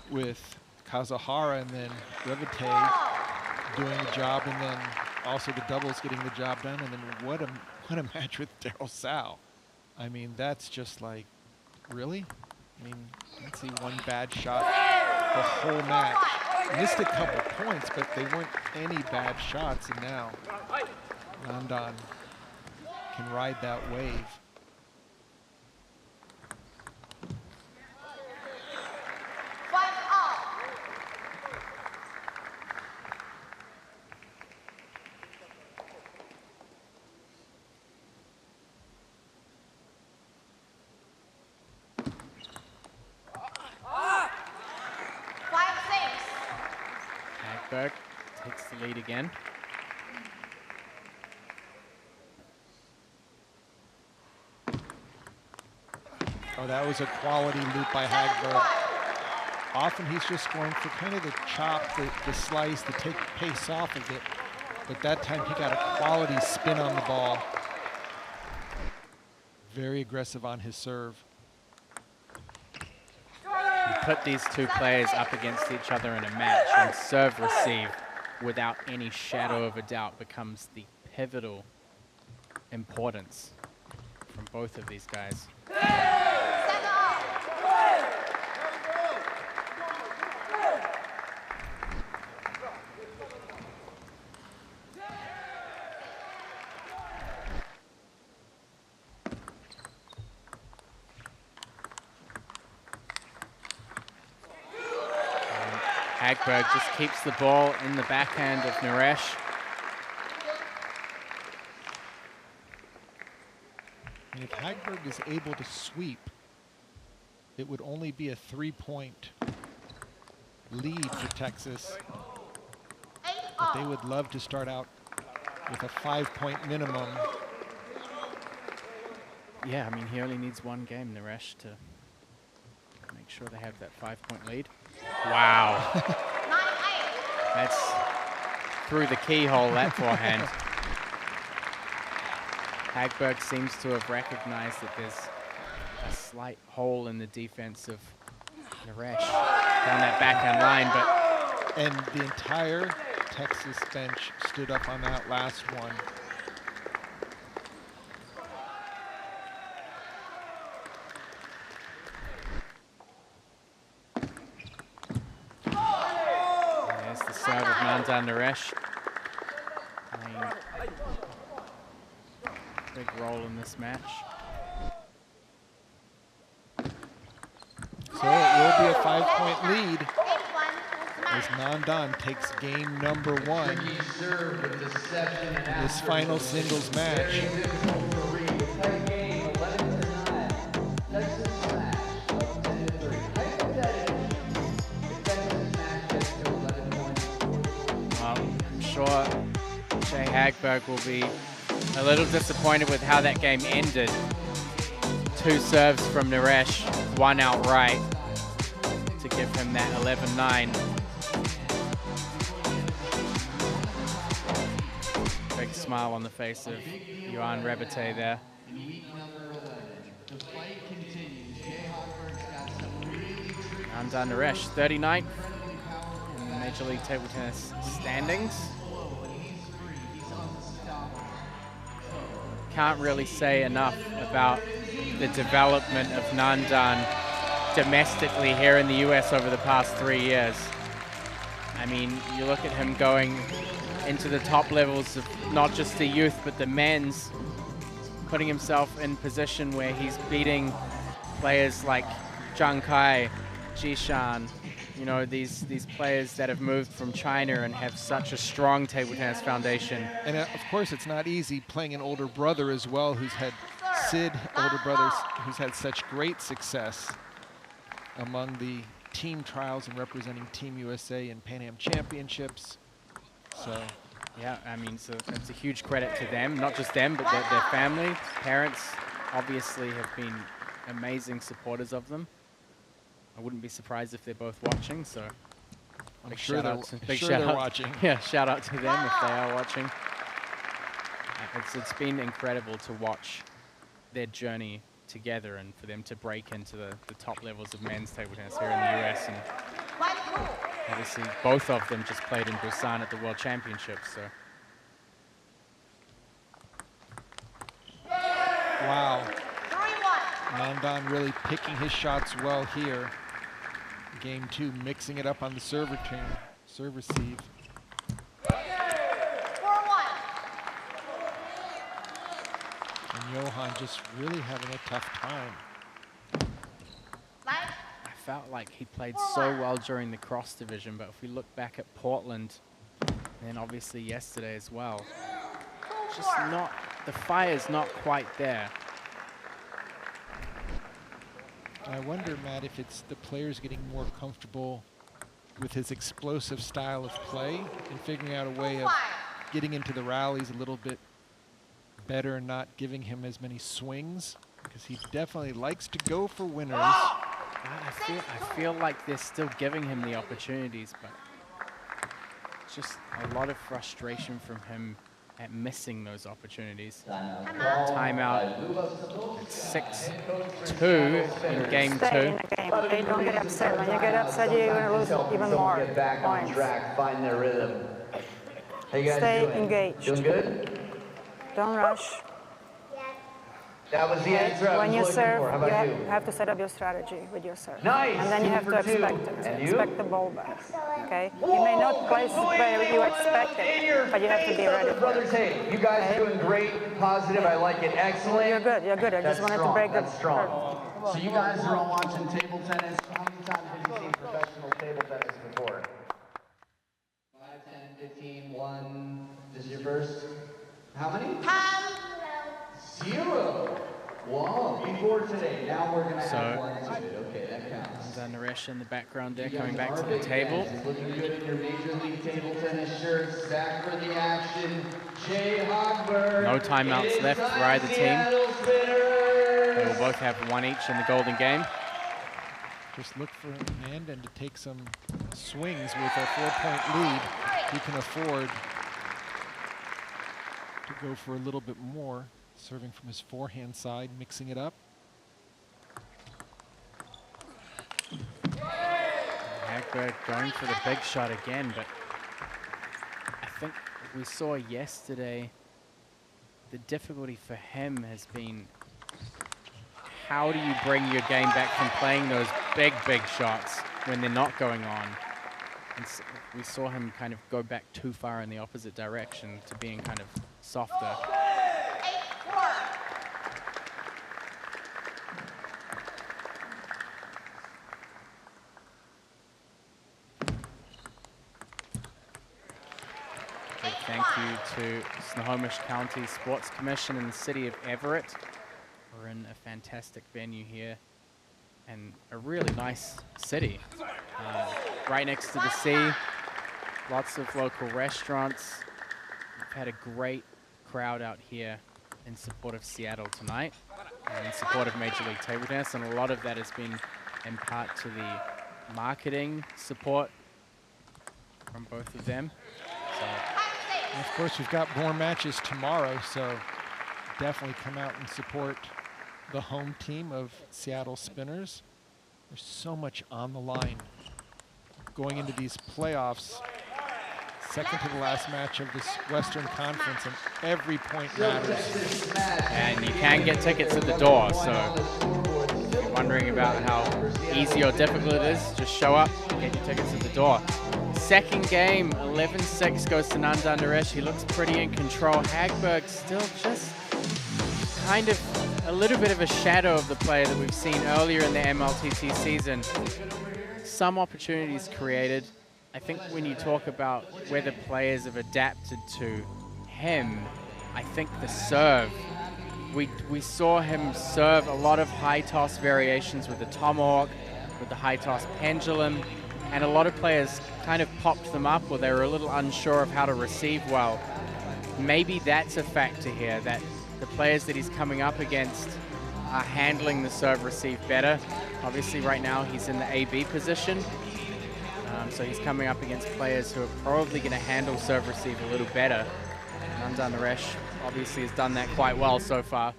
S7: with Kasahara and then Rebete doing the job, and then also the doubles getting the job done, and then what a match with Daryl Sal. I mean, that's just like, really? I mean, let's see, one bad shot the whole match. Missed a couple points, but they weren't any bad shots, and now Nandes can ride that wave.
S4: Hagberg takes the lead again.
S7: Oh, that was a quality loop by Hagberg. Often he's just going for kind of the chop, the slice, to take the pace off of it. But that time he got a quality spin on the ball. Very aggressive on his serve.
S4: You put these two players up against each other in a match, and serve-receive, without any shadow of a doubt, becomes the pivotal importance from both of these guys. Hagberg just keeps the ball in the backhand of Naresh.
S7: And if Hagberg is able to sweep, it would only be a 3-point lead for Texas. But they would love to start out with a 5-point minimum.
S4: Yeah, I mean, he only needs one game, Naresh, to make sure they have that 5-point lead. Wow. That's through the keyhole, that forehand. Hagberg seems to have recognized that there's a slight hole in the defense of Naresh down that backhand line, but...
S7: And the entire Texas bench stood up on that last one.
S4: There's the serve of Nandes Naresh. Playing a big role in this match.
S7: So it will be a 5-point lead as Nandes takes game number 1 in this final singles match.
S4: I'm sure Jay Hagberg will be a little disappointed with how that game ended. 2 serves from Naresh, 1 outright to give him that 11-9. Big smile on the face of Johan Rebete there. Nandes Naresh, 39th in the Major League Table Tennis standings. Can't really say enough about the development of Nandes domestically here in the US over the past 3 years. I mean, you look at him going into the top levels of not just the youth, but the men's, putting himself in position where he's beating players like Zhang Kai, Jishan, you know, these players that have moved from China and have such a strong table tennis foundation.
S7: And of course, it's not easy playing an older brother as well, who's had Sid, older brothers, who's had such great success among the team trials and representing Team USA in Pan Am Championships. So,
S4: yeah, I mean, so it's a huge credit to them, not just them, but their family. Parents obviously have been amazing supporters of them. I wouldn't be surprised if they're both watching, so
S7: I'm
S4: big
S7: sure
S4: shout
S7: they're,
S4: out to,
S7: I'm
S4: big
S7: sure
S4: shout
S7: they're
S4: out,
S7: watching.
S4: Yeah, shout out to them if they are watching. It's been incredible to watch their journey together and for them to break into the top levels of men's table tennis here in the US. And obviously both of them just played in Busan at the World Championships, so.
S7: Wow. Nandes really picking his shots well here. Game 2, mixing it up on the serve return, serve receive. And Johan just really having a tough time.
S4: I felt like he played so well during the cross division, but if we look back at Portland, and obviously yesterday as well, just not, the fire's not quite there.
S7: I wonder, Matt, if it's the players getting more comfortable with his explosive style of play and figuring out a way of getting into the rallies a little bit better and not giving him as many swings, because he definitely likes to go for winners.
S4: I feel like they're still giving him the opportunities, but just a lot of frustration from him at missing those opportunities. Timeout. It's 6-2 in game 2.
S13: Stay in the game, okay? Don't get upset. When you get upset, you're going to lose even more
S2: Get back on
S13: points.
S2: track, find their rhythm. How you guys
S13: Stay
S2: doing?
S13: engaged.
S2: Doing good?
S13: Don't rush.
S2: That was the answer I was
S13: When you
S2: looking
S13: serve,
S2: for. How about you?
S13: have to set up your strategy with your serve.
S2: Nice.
S13: And then you
S2: 2
S13: have
S2: for
S13: to
S2: 2.
S13: expect it.
S2: And you?
S13: Expect the ball back. Okay? You may not place it where you expect it, but you have to be ready for
S2: Brothers,
S13: it.
S2: hey, you guys are doing great, positive. I like it. Excellent.
S13: You're good. You're good. I just wanted to break the.
S2: That's strong. So you guys are all watching table tennis. How many times have you seen professional table tennis before? 5, 10, 15, 1. This is your first? How many? 0. Whoa, before today. Now we're going to have one today. Okay, that counts.
S4: Naresh in the background there, coming back to the table.
S2: Looking good in your Major League Table Tennis shirts. Back for the action, Jay Hagberg.
S4: No timeouts left for either team. They will both have 1 each in the golden game.
S7: Just look for Nandes to take some swings with a 4-point lead. He can afford to go for a little bit more. Serving from his forehand side, mixing it up.
S4: Hagberg going for the big shot again, but I think we saw yesterday the difficulty for him has been how do you bring your game back from playing those big shots when they're not going on? And so we saw him kind of go back too far in the opposite direction to being kind of softer. Thank you to Snohomish County Sports Commission and the City of Everett. We're in a fantastic venue here and a really nice city. Right next to the sea, lots of local restaurants. We've had a great crowd out here in support of Seattle tonight and in support of Major League Table Tennis, and a lot of that has been in part to the marketing support from both of them. So,
S7: and of course, we've got more matches tomorrow, so definitely come out and support the home team of Seattle Spinners. There's so much on the line going into these playoffs. Second to the last match of this Western Conference, and every point matters.
S4: And you can get tickets at the door, so if you're wondering about how easy or difficult it is, just show up, get your tickets at the door. Second game, 11-6 goes to Nandes. He looks pretty in control. Hagberg still just kind of a little bit of a shadow of the player that we've seen earlier in the MLTT season. Some opportunities created. I think when you talk about whether players have adapted to him, I think the serve. We saw him serve a lot of high toss variations with the tomahawk, with the high toss pendulum, and a lot of players kind of popped them up or they were a little unsure of how to receive well. Maybe that's a factor here, that the players that he's coming up against are handling the serve receive better. Obviously right now he's in the AB position, so he's coming up against players who are probably going to handle serve receive a little better. Nandes obviously has done that quite well so far.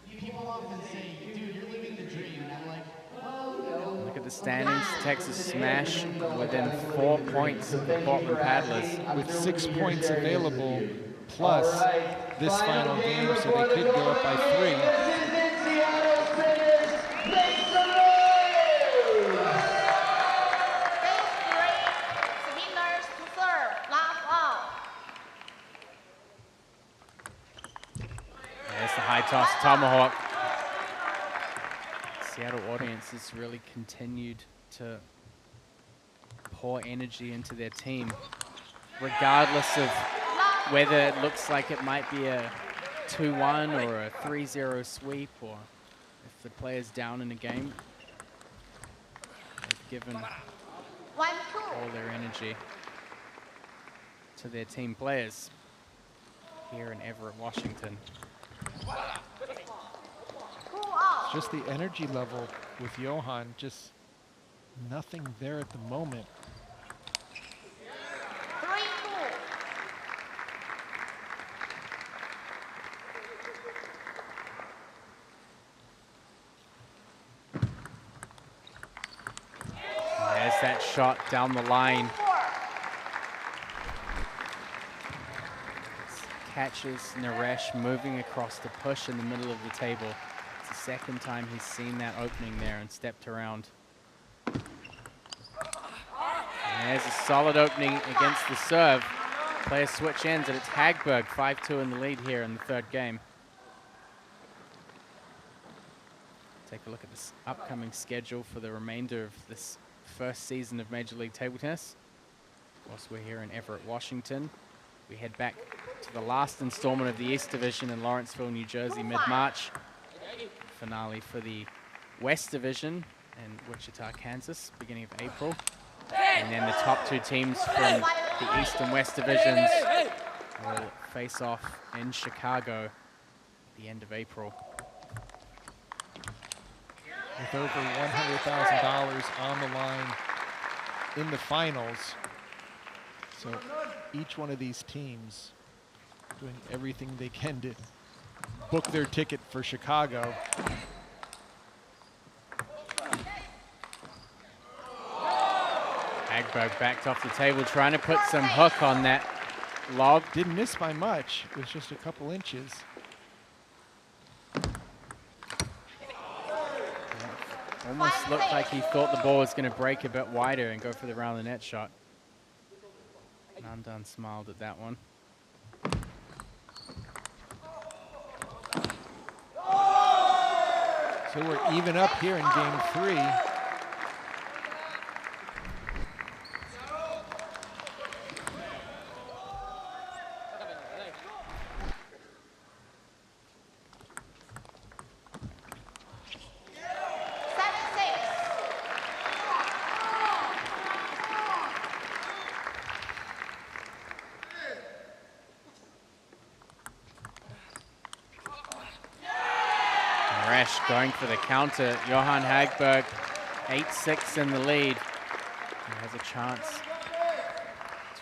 S4: Look at the standings. Texas smash within 4 points of the Portland Paddlers.
S7: With 6 points available, plus this final game, so they could go up by 3.
S4: There's the high toss tomahawk. Seattle audience has really continued to pour energy into their team, regardless of whether it looks like it might be a 2-1 or a 3-0 sweep, or if the player's down in a game. They've given all their energy to their team players here in Everett, Washington.
S7: It's just the energy level with Johan, just nothing there at the moment.
S4: There's that shot down the line. Catches Naresh moving across the push in the middle of the table. It's the second time he's seen that opening there and stepped around. And there's a solid opening against the serve. Players switch ends, and it's Hagberg, 5-2 in the lead here in the third game. Take a look at this upcoming schedule for the remainder of this first season of Major League Table Tennis. Whilst we're here in Everett, Washington, we head back to the last installment of the East Division in Lawrenceville, New Jersey, mid-March. Finale for the West Division in Wichita, Kansas, beginning of April. And then the top two teams from the East and West Divisions will face off in Chicago at the end of April.
S7: With over $100,000 on the line in the finals. So each one of these teams doing everything they can to book their ticket for Chicago.
S4: Hagberg backed off the table, trying to put some hook on that lob.
S7: Didn't miss by much. It was just a couple inches.
S4: Almost looked like he thought the ball was going to break a bit wider and go for the round the net shot. Nandes smiled at that one.
S7: So we're even up here in game 3.
S4: Going for the counter. Johan Hagberg, 8-6 in the lead. He has a chance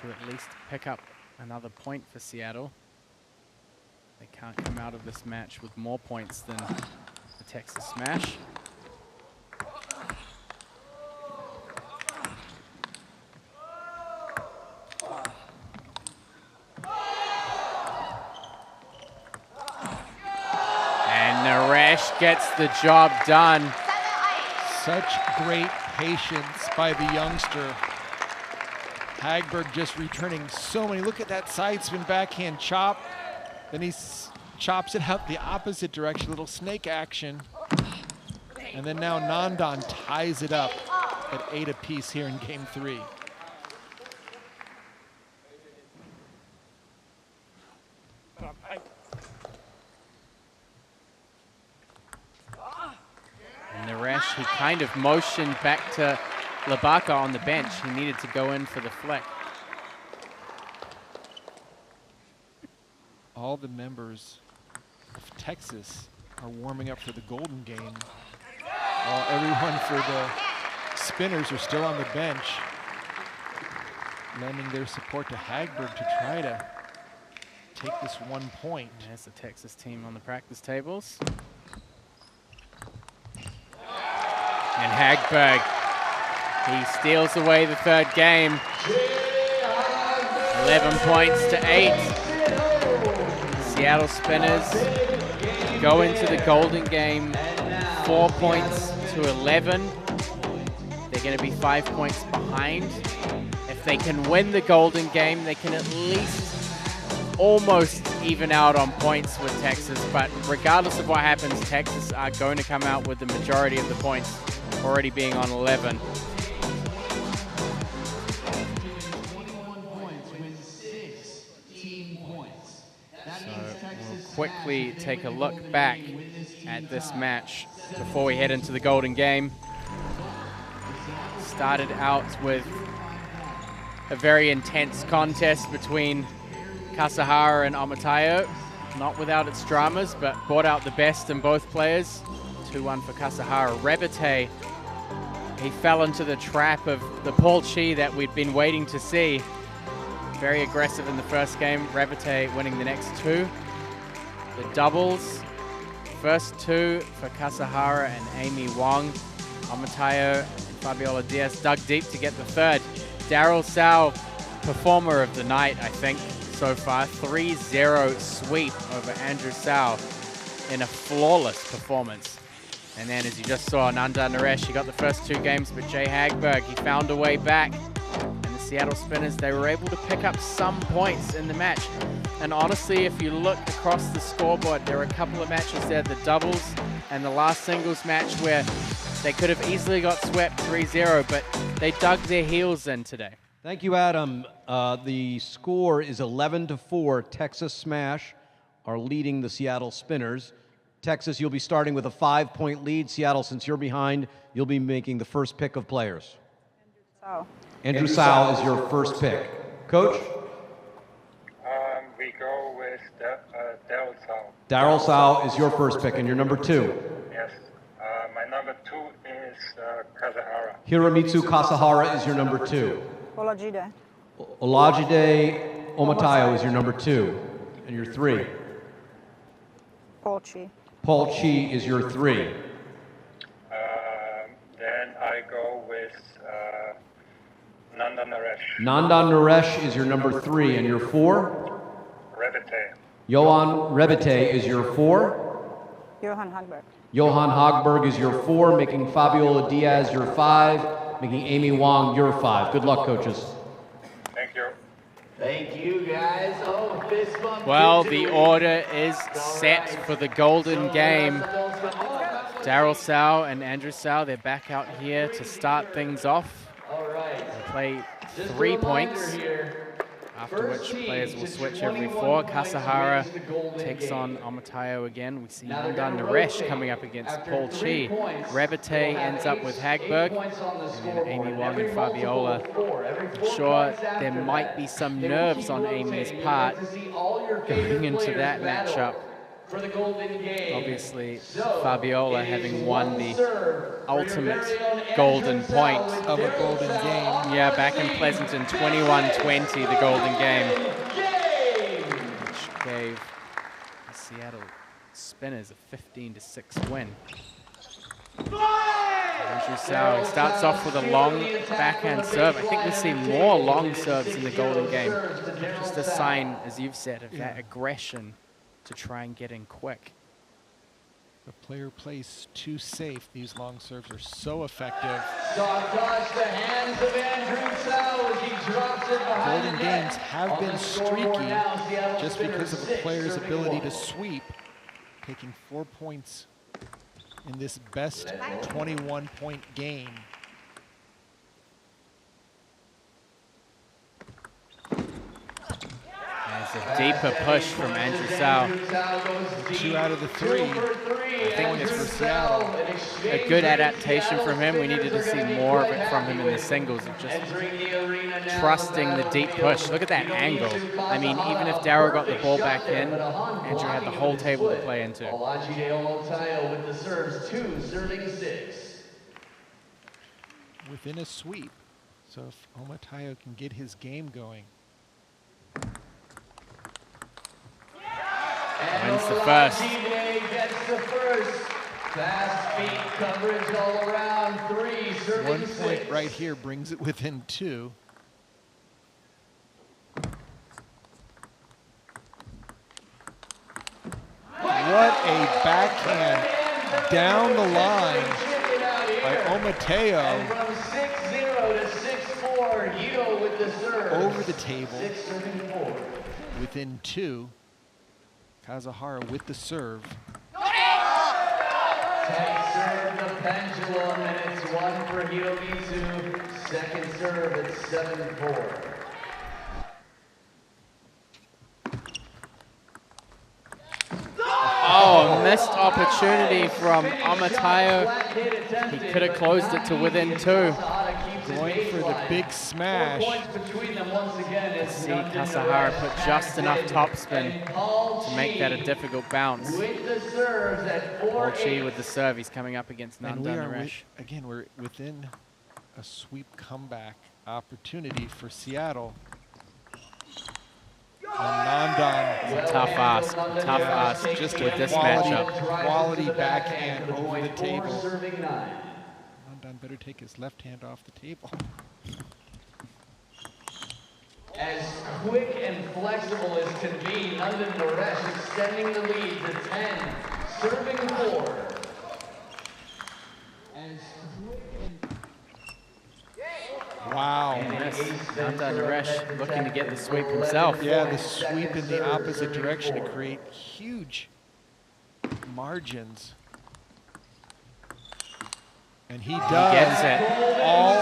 S4: to at least pick up another point for Seattle. They can't come out of this match with more points than the Texas Smash. Gets the job done.
S7: Such great patience by the youngster. Hagberg just returning so many. Look at that side spin backhand chop. Then he chops it out the opposite direction, little snake action. And then now Nandan ties it up at 8 apiece here in game 3.
S4: He kind of motioned back to Labaka on the bench. He needed to go in for the flick.
S7: All the members of Texas are warming up for the Golden Game. Everyone for the spinners are still on the bench, lending their support to Hagberg to try to take this 1 point.
S4: There's the Texas team on the practice tables. And Hagberg, he steals away the third game. 11 points to 8. Seattle Spinners go into the Golden Game 4 points to 11. They're going to be 5 points behind. If they can win the Golden Game, they can at least almost even out on points with Texas. But regardless of what happens, Texas are going to come out with the majority of the points, already being on 11.
S2: 21 points with 16 points.
S4: So we'll quickly take a look back at this match before we head into the Golden Game. Started out with a very intense contest between Kasahara and Amayo. Not without its dramas, but brought out the best in both players. 2-1 for Kasahara. Rebete, he fell into the trap of the Paul Chi that we'd been waiting to see. Very aggressive in the first game. Rebete winning the next two. The doubles, first two for Kasahara and Amy Wong. Amayo and Fabiola Diaz dug deep to get the third. Daryl Sao, performer of the night, I think, so far. 3-0 sweep over Andrew Sao in a flawless performance. And then, as you just saw, Nanda Naresh, he got the first two games, but Jay Hagberg, he found a way back. And the Seattle Spinners, they were able to pick up some points in the match. And honestly, if you look across the scoreboard, there are a couple of matches there, the doubles and the last singles match, where they could have easily got swept 3-0, but they dug their heels in today.
S6: Thank you, Adam. The score is 11-4. Texas Smash are leading the Seattle Spinners. Texas, you'll be starting with a 5-point lead. Seattle, since you're behind, you'll be making the first pick of players. Andrew Sao is your first pick. Coach?
S10: We go with Daryl Sao.
S6: Daryl Sao is your first pick, and you're number 2.
S10: Yes. My number 2 is Kasahara.
S6: Hiromitsu Kasahara is your number 2.
S13: Olajide.
S6: Olajide Omatayo is your number 2, and your 3.
S13: Paul Chi.
S6: Paul Chi is your 3.
S10: Then I go with Nanda Naresh.
S6: Nanda Naresh is your number 3, and your 4?
S10: Rebete.
S6: Johan Rebete is your 4.
S13: Johan Hagberg.
S6: Johan Hagberg is your 4, making Fabiola Diaz your 5, making Amy Wong your 5. Good luck, coaches.
S10: Thank you.
S2: Thank you, guys. Oh, fist bump.
S4: Well, the order is set for the golden game. Daryl Sao and Andrew Sao, they're back out here to start things off. They play 3 points, after which players will switch every 4. Kasahara takes on Amayo again. We see Nanda Naresh coming up against Paul Chi. Rebete ends up with Hagberg, and then Amy Wong and Fabiola. I'm sure there might be some nerves on Amy's part going into that matchup. Obviously, Fabiola having won the ultimate golden point
S7: of a golden game.
S4: Yeah, back in Pleasanton, 21-20, the golden game, which gave the Seattle Spinners a 15-6 win. Andrew Sao, he starts off with a long backhand serve. I think we see more long serves in the golden game. Just a sign, as you've said, of that aggression to try and get in quick.
S7: The player plays too safe. These long serves are so effective. Golden games have been streaky just because of a player's ability to sweep, taking 4 points in this best 21-point game.
S4: There's a deeper push from Andrew Sao.
S7: 2 out of the 3.
S4: I think it's for Seattle. A good adaptation from him. We needed to see more of it from him in the singles, of just trusting the deep push. Look at that angle. I mean, even if Daryl got the ball back in, Andrew had the whole table to play into.
S2: with the serves, 2 serving 6.
S7: Within a sweep. So if Omatayo can get his game going.
S4: Wins the first.
S2: Gets the first. Fast feet coverage all around. 3 serving
S7: 1
S2: 6.
S7: point right here brings it within 2. What a backhand down the line by Omateo.
S2: From 6-0 to 6-4, Hito with the serve.
S7: Over the table.
S2: 6 serving 4.
S7: Within 2. Kasahara with the serve.
S2: Tight serve, the pendulum, and it's 1 for Hiromitsu. Second serve at 7-4.
S4: Oh, missed opportunity from Amayo. He could have closed it to within 2.
S7: Going for the big smash.
S4: See Kasahara put just enough topspin to make that a difficult bounce. Paul Chi with the serve. He's coming up against Nandes.
S7: Again, we're within a sweep comeback opportunity for Seattle. And Nandan.
S4: It's a tough ask just with this matchup.
S7: Quality backhand over the table. Nandan better take his left hand off the table.
S2: As quick and flexible as can be, Nandes Naresh extending the lead to 10, serving 4.
S7: Wow.
S4: Nandes Naresh looking to get the sweep himself.
S7: Yeah, the sweep in the opposite direction to create huge margins. And he does.
S4: He gets it.
S7: All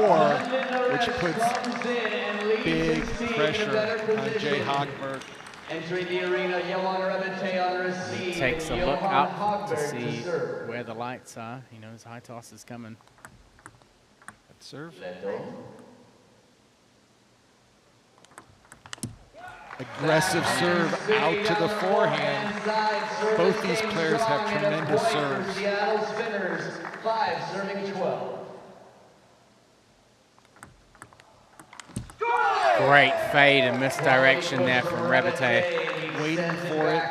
S7: 4, which puts big pressure on Jay Hagberg.
S2: Entering the arena, Johan Rebete on receive.
S4: Takes a look up to see where the lights are. He knows high toss is coming.
S7: Serve. Aggressive serve out to the forehand. Both these players have tremendous serves.
S2: Seattle spinners, 5 serving 12.
S4: Great fade and misdirection there from Rebete.
S7: Waiting for it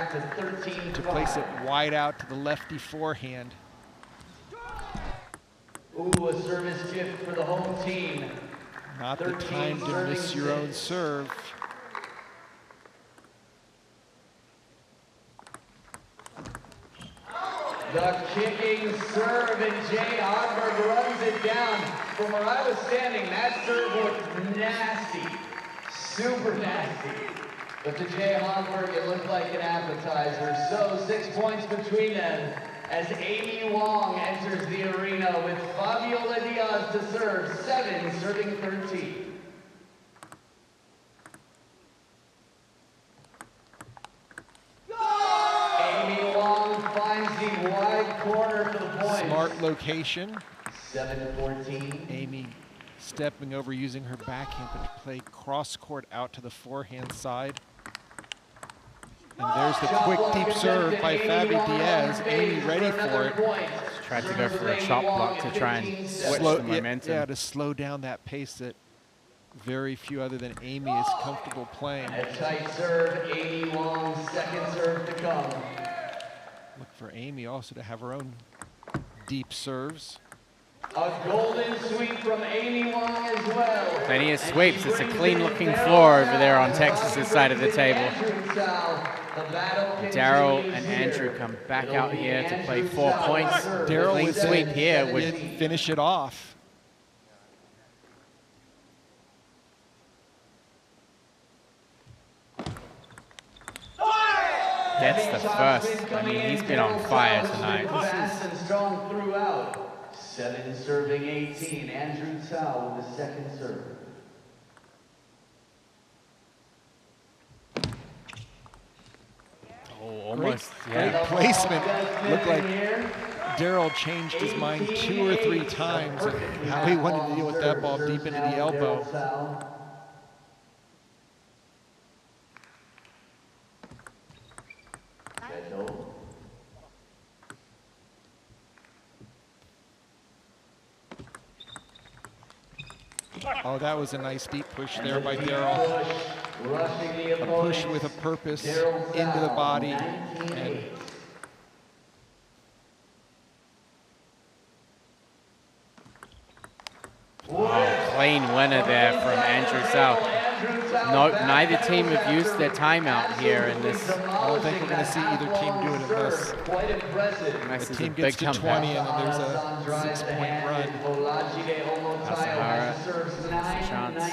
S7: to place it wide out to the lefty forehand.
S2: Ooh, a service gift for the home team.
S7: Not the time to miss your own serve.
S2: The kicking serve, and Jay Hagberg runs it down. From where I was standing, that serve looked nasty, super nasty. But to Jay Hagberg, it looked like an appetizer. So 6 points between them as Amy Wong enters the arena with Fabiola Diaz to serve, 7 serving 13. Amy Wong finds the wide corner for the point.
S7: Smart location.
S2: 7-14.
S7: Amy stepping over, using her backhand to play cross court out to the forehand side. And there's the quick deep serve by Fabi Diaz. Amy ready for it.
S4: Just tried to go for a chop block to try and switch the momentum.
S7: Yeah, to slow down that pace that very few other than Amy is comfortable playing.
S2: A tight serve, Amy Wong, second serve to come.
S7: Look for Amy also to have her own deep serves.
S2: A golden sweep from Amy Wong as well.
S4: Plenty of sweeps. It's a clean-looking floor over there on Texas's side of the table. Daryl and Andrew come back out here to play 4 points.
S7: Daryl
S4: clean sweep here would
S7: finish it off.
S4: Gets the first. I mean, he's been on fire tonight.
S2: Fast and strong throughout. 7 serving 18. Andrew Tsao with the second serve.
S4: Oh, almost.
S7: Great placement. Looked like Daryl changed his mind 2 or 3 times of how he wanted to deal with that ball deep into the elbow. Oh, that was a nice deep push there by Daryl. A push with a purpose into the body. And
S4: oh, clean winner there from Andrew South. No, neither team have used their timeout here in this.
S7: I don't think we're going to see either team do it in this.
S4: This
S7: The
S4: is
S7: team
S4: a
S7: gets
S4: big
S7: to
S4: comeback.
S7: 20 and then there's a 6-point run.
S4: Kasahara has a chance.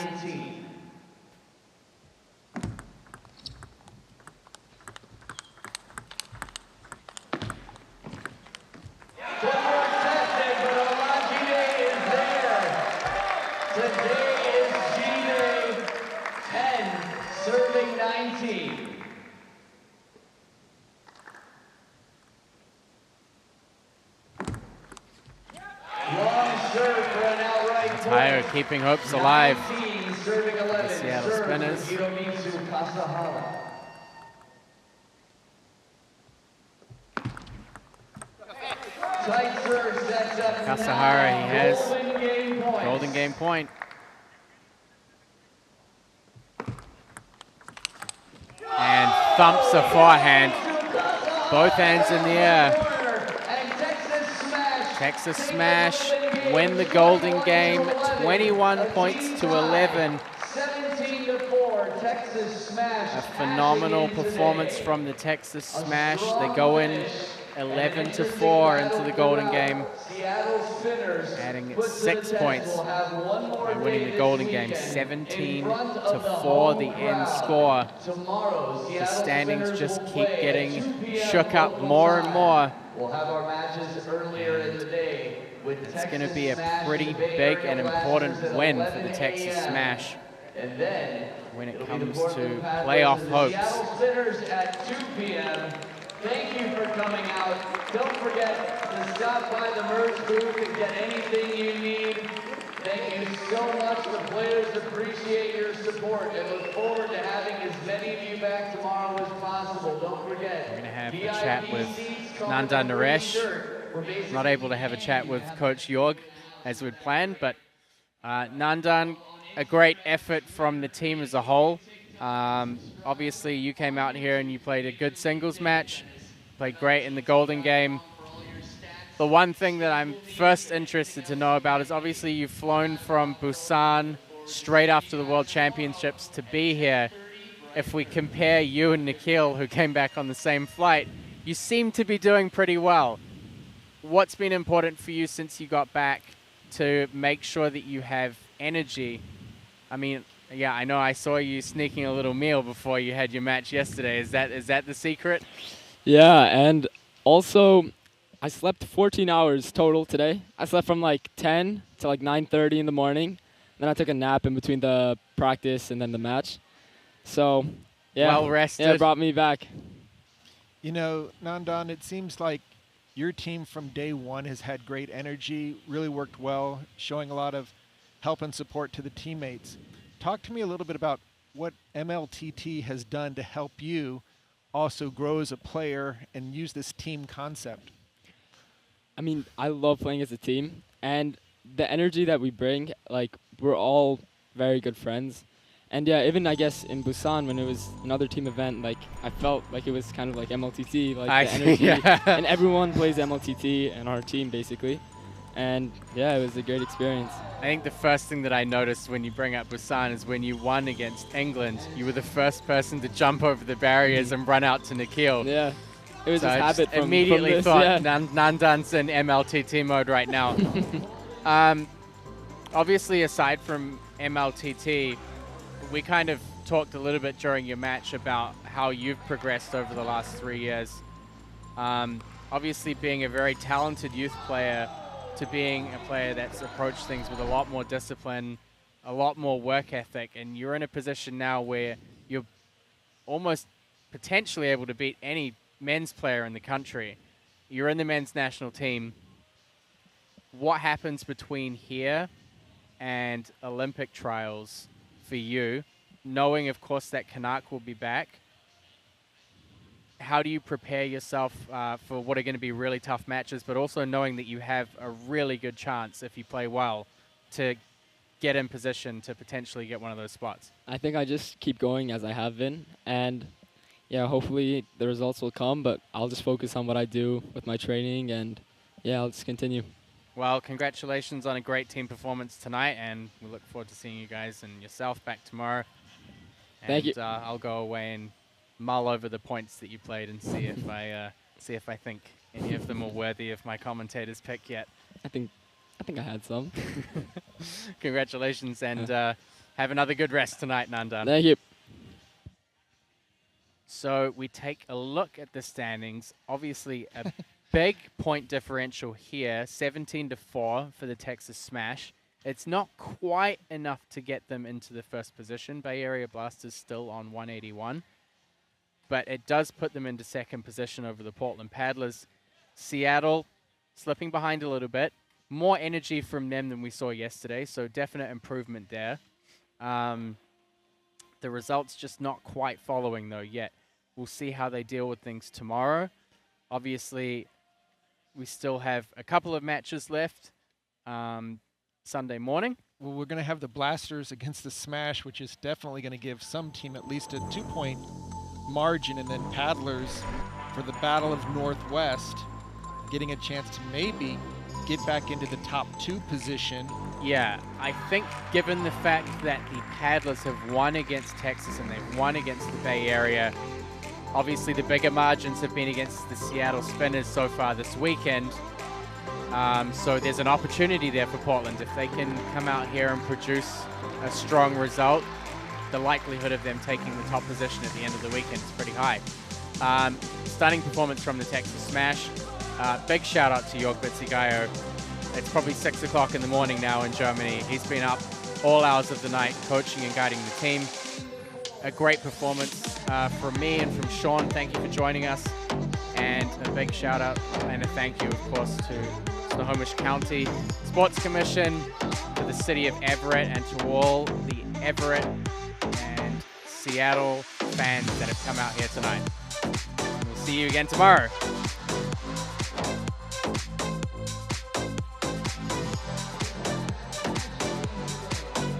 S2: Serving 19.
S4: Entire keeping hopes alive.
S5: 19, serving 11,
S4: The Seattle Spinners.
S5: Hiromitsu Kasahara. Tight serve sets up
S4: Kasahara, he has
S5: golden game point.
S4: golden game point. And thumps a forehand. Both hands in the air. Texas Smash win the golden game, 21 points to 11.
S5: 17-4, Texas Smash.
S4: A phenomenal performance from the Texas Smash. They go in 11-4 into the golden game, adding 6 points by winning the golden game, 17-4 the end score. The standings just keep getting shook up more and more.
S5: We'll have our matches earlier in the day with
S4: it's going to be a pretty big and important win for the Texas Smash when it comes to playoff hopes.
S5: Seattle Spinners at 2 p.m. Thank you for coming out. Don't forget to stop by the merch booth and get anything you need. Thank you so much. The players appreciate your support and look forward to having as many of you back tomorrow as possible. Don't forget.
S4: We're going to have a chat with Nandan Naresh. Not able to have a chat with Coach Jorg as we'd planned, but Nandan, a great effort from the team as a whole. Obviously, you came out here and you played a good singles match, played great in the golden game. The one thing that I'm first interested to know about is obviously you've flown from Busan straight after the World Championships to be here. If we compare you and Nikhil, who came back on the same flight, you seem to be doing pretty well. What's been important for you since you got back to make sure that you have energy? I mean, yeah, I know I saw you sneaking a little meal before you had your match yesterday. Is that the secret?
S15: Yeah, and also I slept 14 hours total today. I slept from like 10 to like 9:30 in the morning. Then I took a nap in between the practice and then the match. So, yeah,
S4: well rested.
S15: Yeah, it brought me back.
S7: You know, Nandan, it seems like your team from day one has had great energy, really worked well, showing a lot of help and support to the teammates. Talk to me a little bit about what MLTT has done to help you also grow as a player and use this team concept.
S15: I mean, I love playing as a team, and the energy that we bring, like, we're all very good friends. And yeah, even I guess in Busan when it was another team event, like I felt like it was kind of like MLTT, like the energy,
S4: yeah.
S15: And everyone plays MLTT and our team basically. And yeah, it was a great experience.
S4: I think the first thing that I noticed when you bring up Busan is when you won against England, you were the first person to jump over the barriers and run out to Nikhil.
S15: Yeah, it was
S4: so
S15: his habit from
S4: immediately
S15: this,
S4: thought
S15: yeah.
S4: Nandan's in MLTT mode right now. Obviously, aside from MLTT, we kind of talked a little bit during your match about how you've progressed over the last 3 years. Obviously, being a very talented youth player to being a player that's approached things with a lot more discipline, a lot more work ethic, and you're in a position now where you're almost potentially able to beat any men's player in the country. You're in the men's national team. What happens between here and Olympic trials for you, knowing, of course, that Kanak will be back? How do you prepare yourself for what are going to be really tough matches, but also knowing that you have a really good chance, if you play well, to get in position to potentially get one of those spots?
S15: I think I just keep going as I have been, and yeah, hopefully the results will come, but I'll just focus on what I do with my training, and yeah, I'll just continue.
S4: Well, congratulations on a great team performance tonight, and we look forward to seeing you guys and yourself back tomorrow.
S15: Thank you.
S4: I'll go away and mull over the points that you played and see if I think any of them are worthy of my commentator's pick yet.
S15: I think I had some.
S4: Congratulations, and have another good rest tonight, Nandan.
S15: Thank you.
S4: So we take a look at the standings. Obviously, a big point differential here, 17-4 for the Texas Smash. It's not quite enough to get them into the first position. Bay Area Blasters still on 181. But it does put them into second position over the Portland Paddlers. Seattle slipping behind a little bit. more energy from them than we saw yesterday, so definite improvement there. The results just not quite following though yet. We'll see how they deal with things tomorrow. Obviously, we still have a couple of matches left Sunday morning.
S7: Well, we're going to have the Blasters against the Smash, which is definitely going to give some team at least a 2-point margin, and then Paddlers for the Battle of Northwest, getting a chance to maybe get back into the top 2 position.
S4: Yeah, I think given the fact that the Paddlers have won against Texas and they've won against the Bay Area, obviously the bigger margins have been against the Seattle Spinners so far this weekend. So there's an opportunity there for Portland. If they can come out here and produce a strong result, the likelihood of them taking the top position at the end of the weekend is pretty high. Stunning performance from the Texas Smash. Big shout out to Jörg Bitzigayo. It's probably 6 o'clock in the morning now in Germany. He's been up all hours of the night coaching and guiding the team. A great performance from me and from Sean. Thank you for joining us. And a big shout out and a thank you, of course, to Snohomish County Sports Commission, to the city of Everett, and to all the Everett and Seattle fans that have come out here tonight. We'll see you again tomorrow.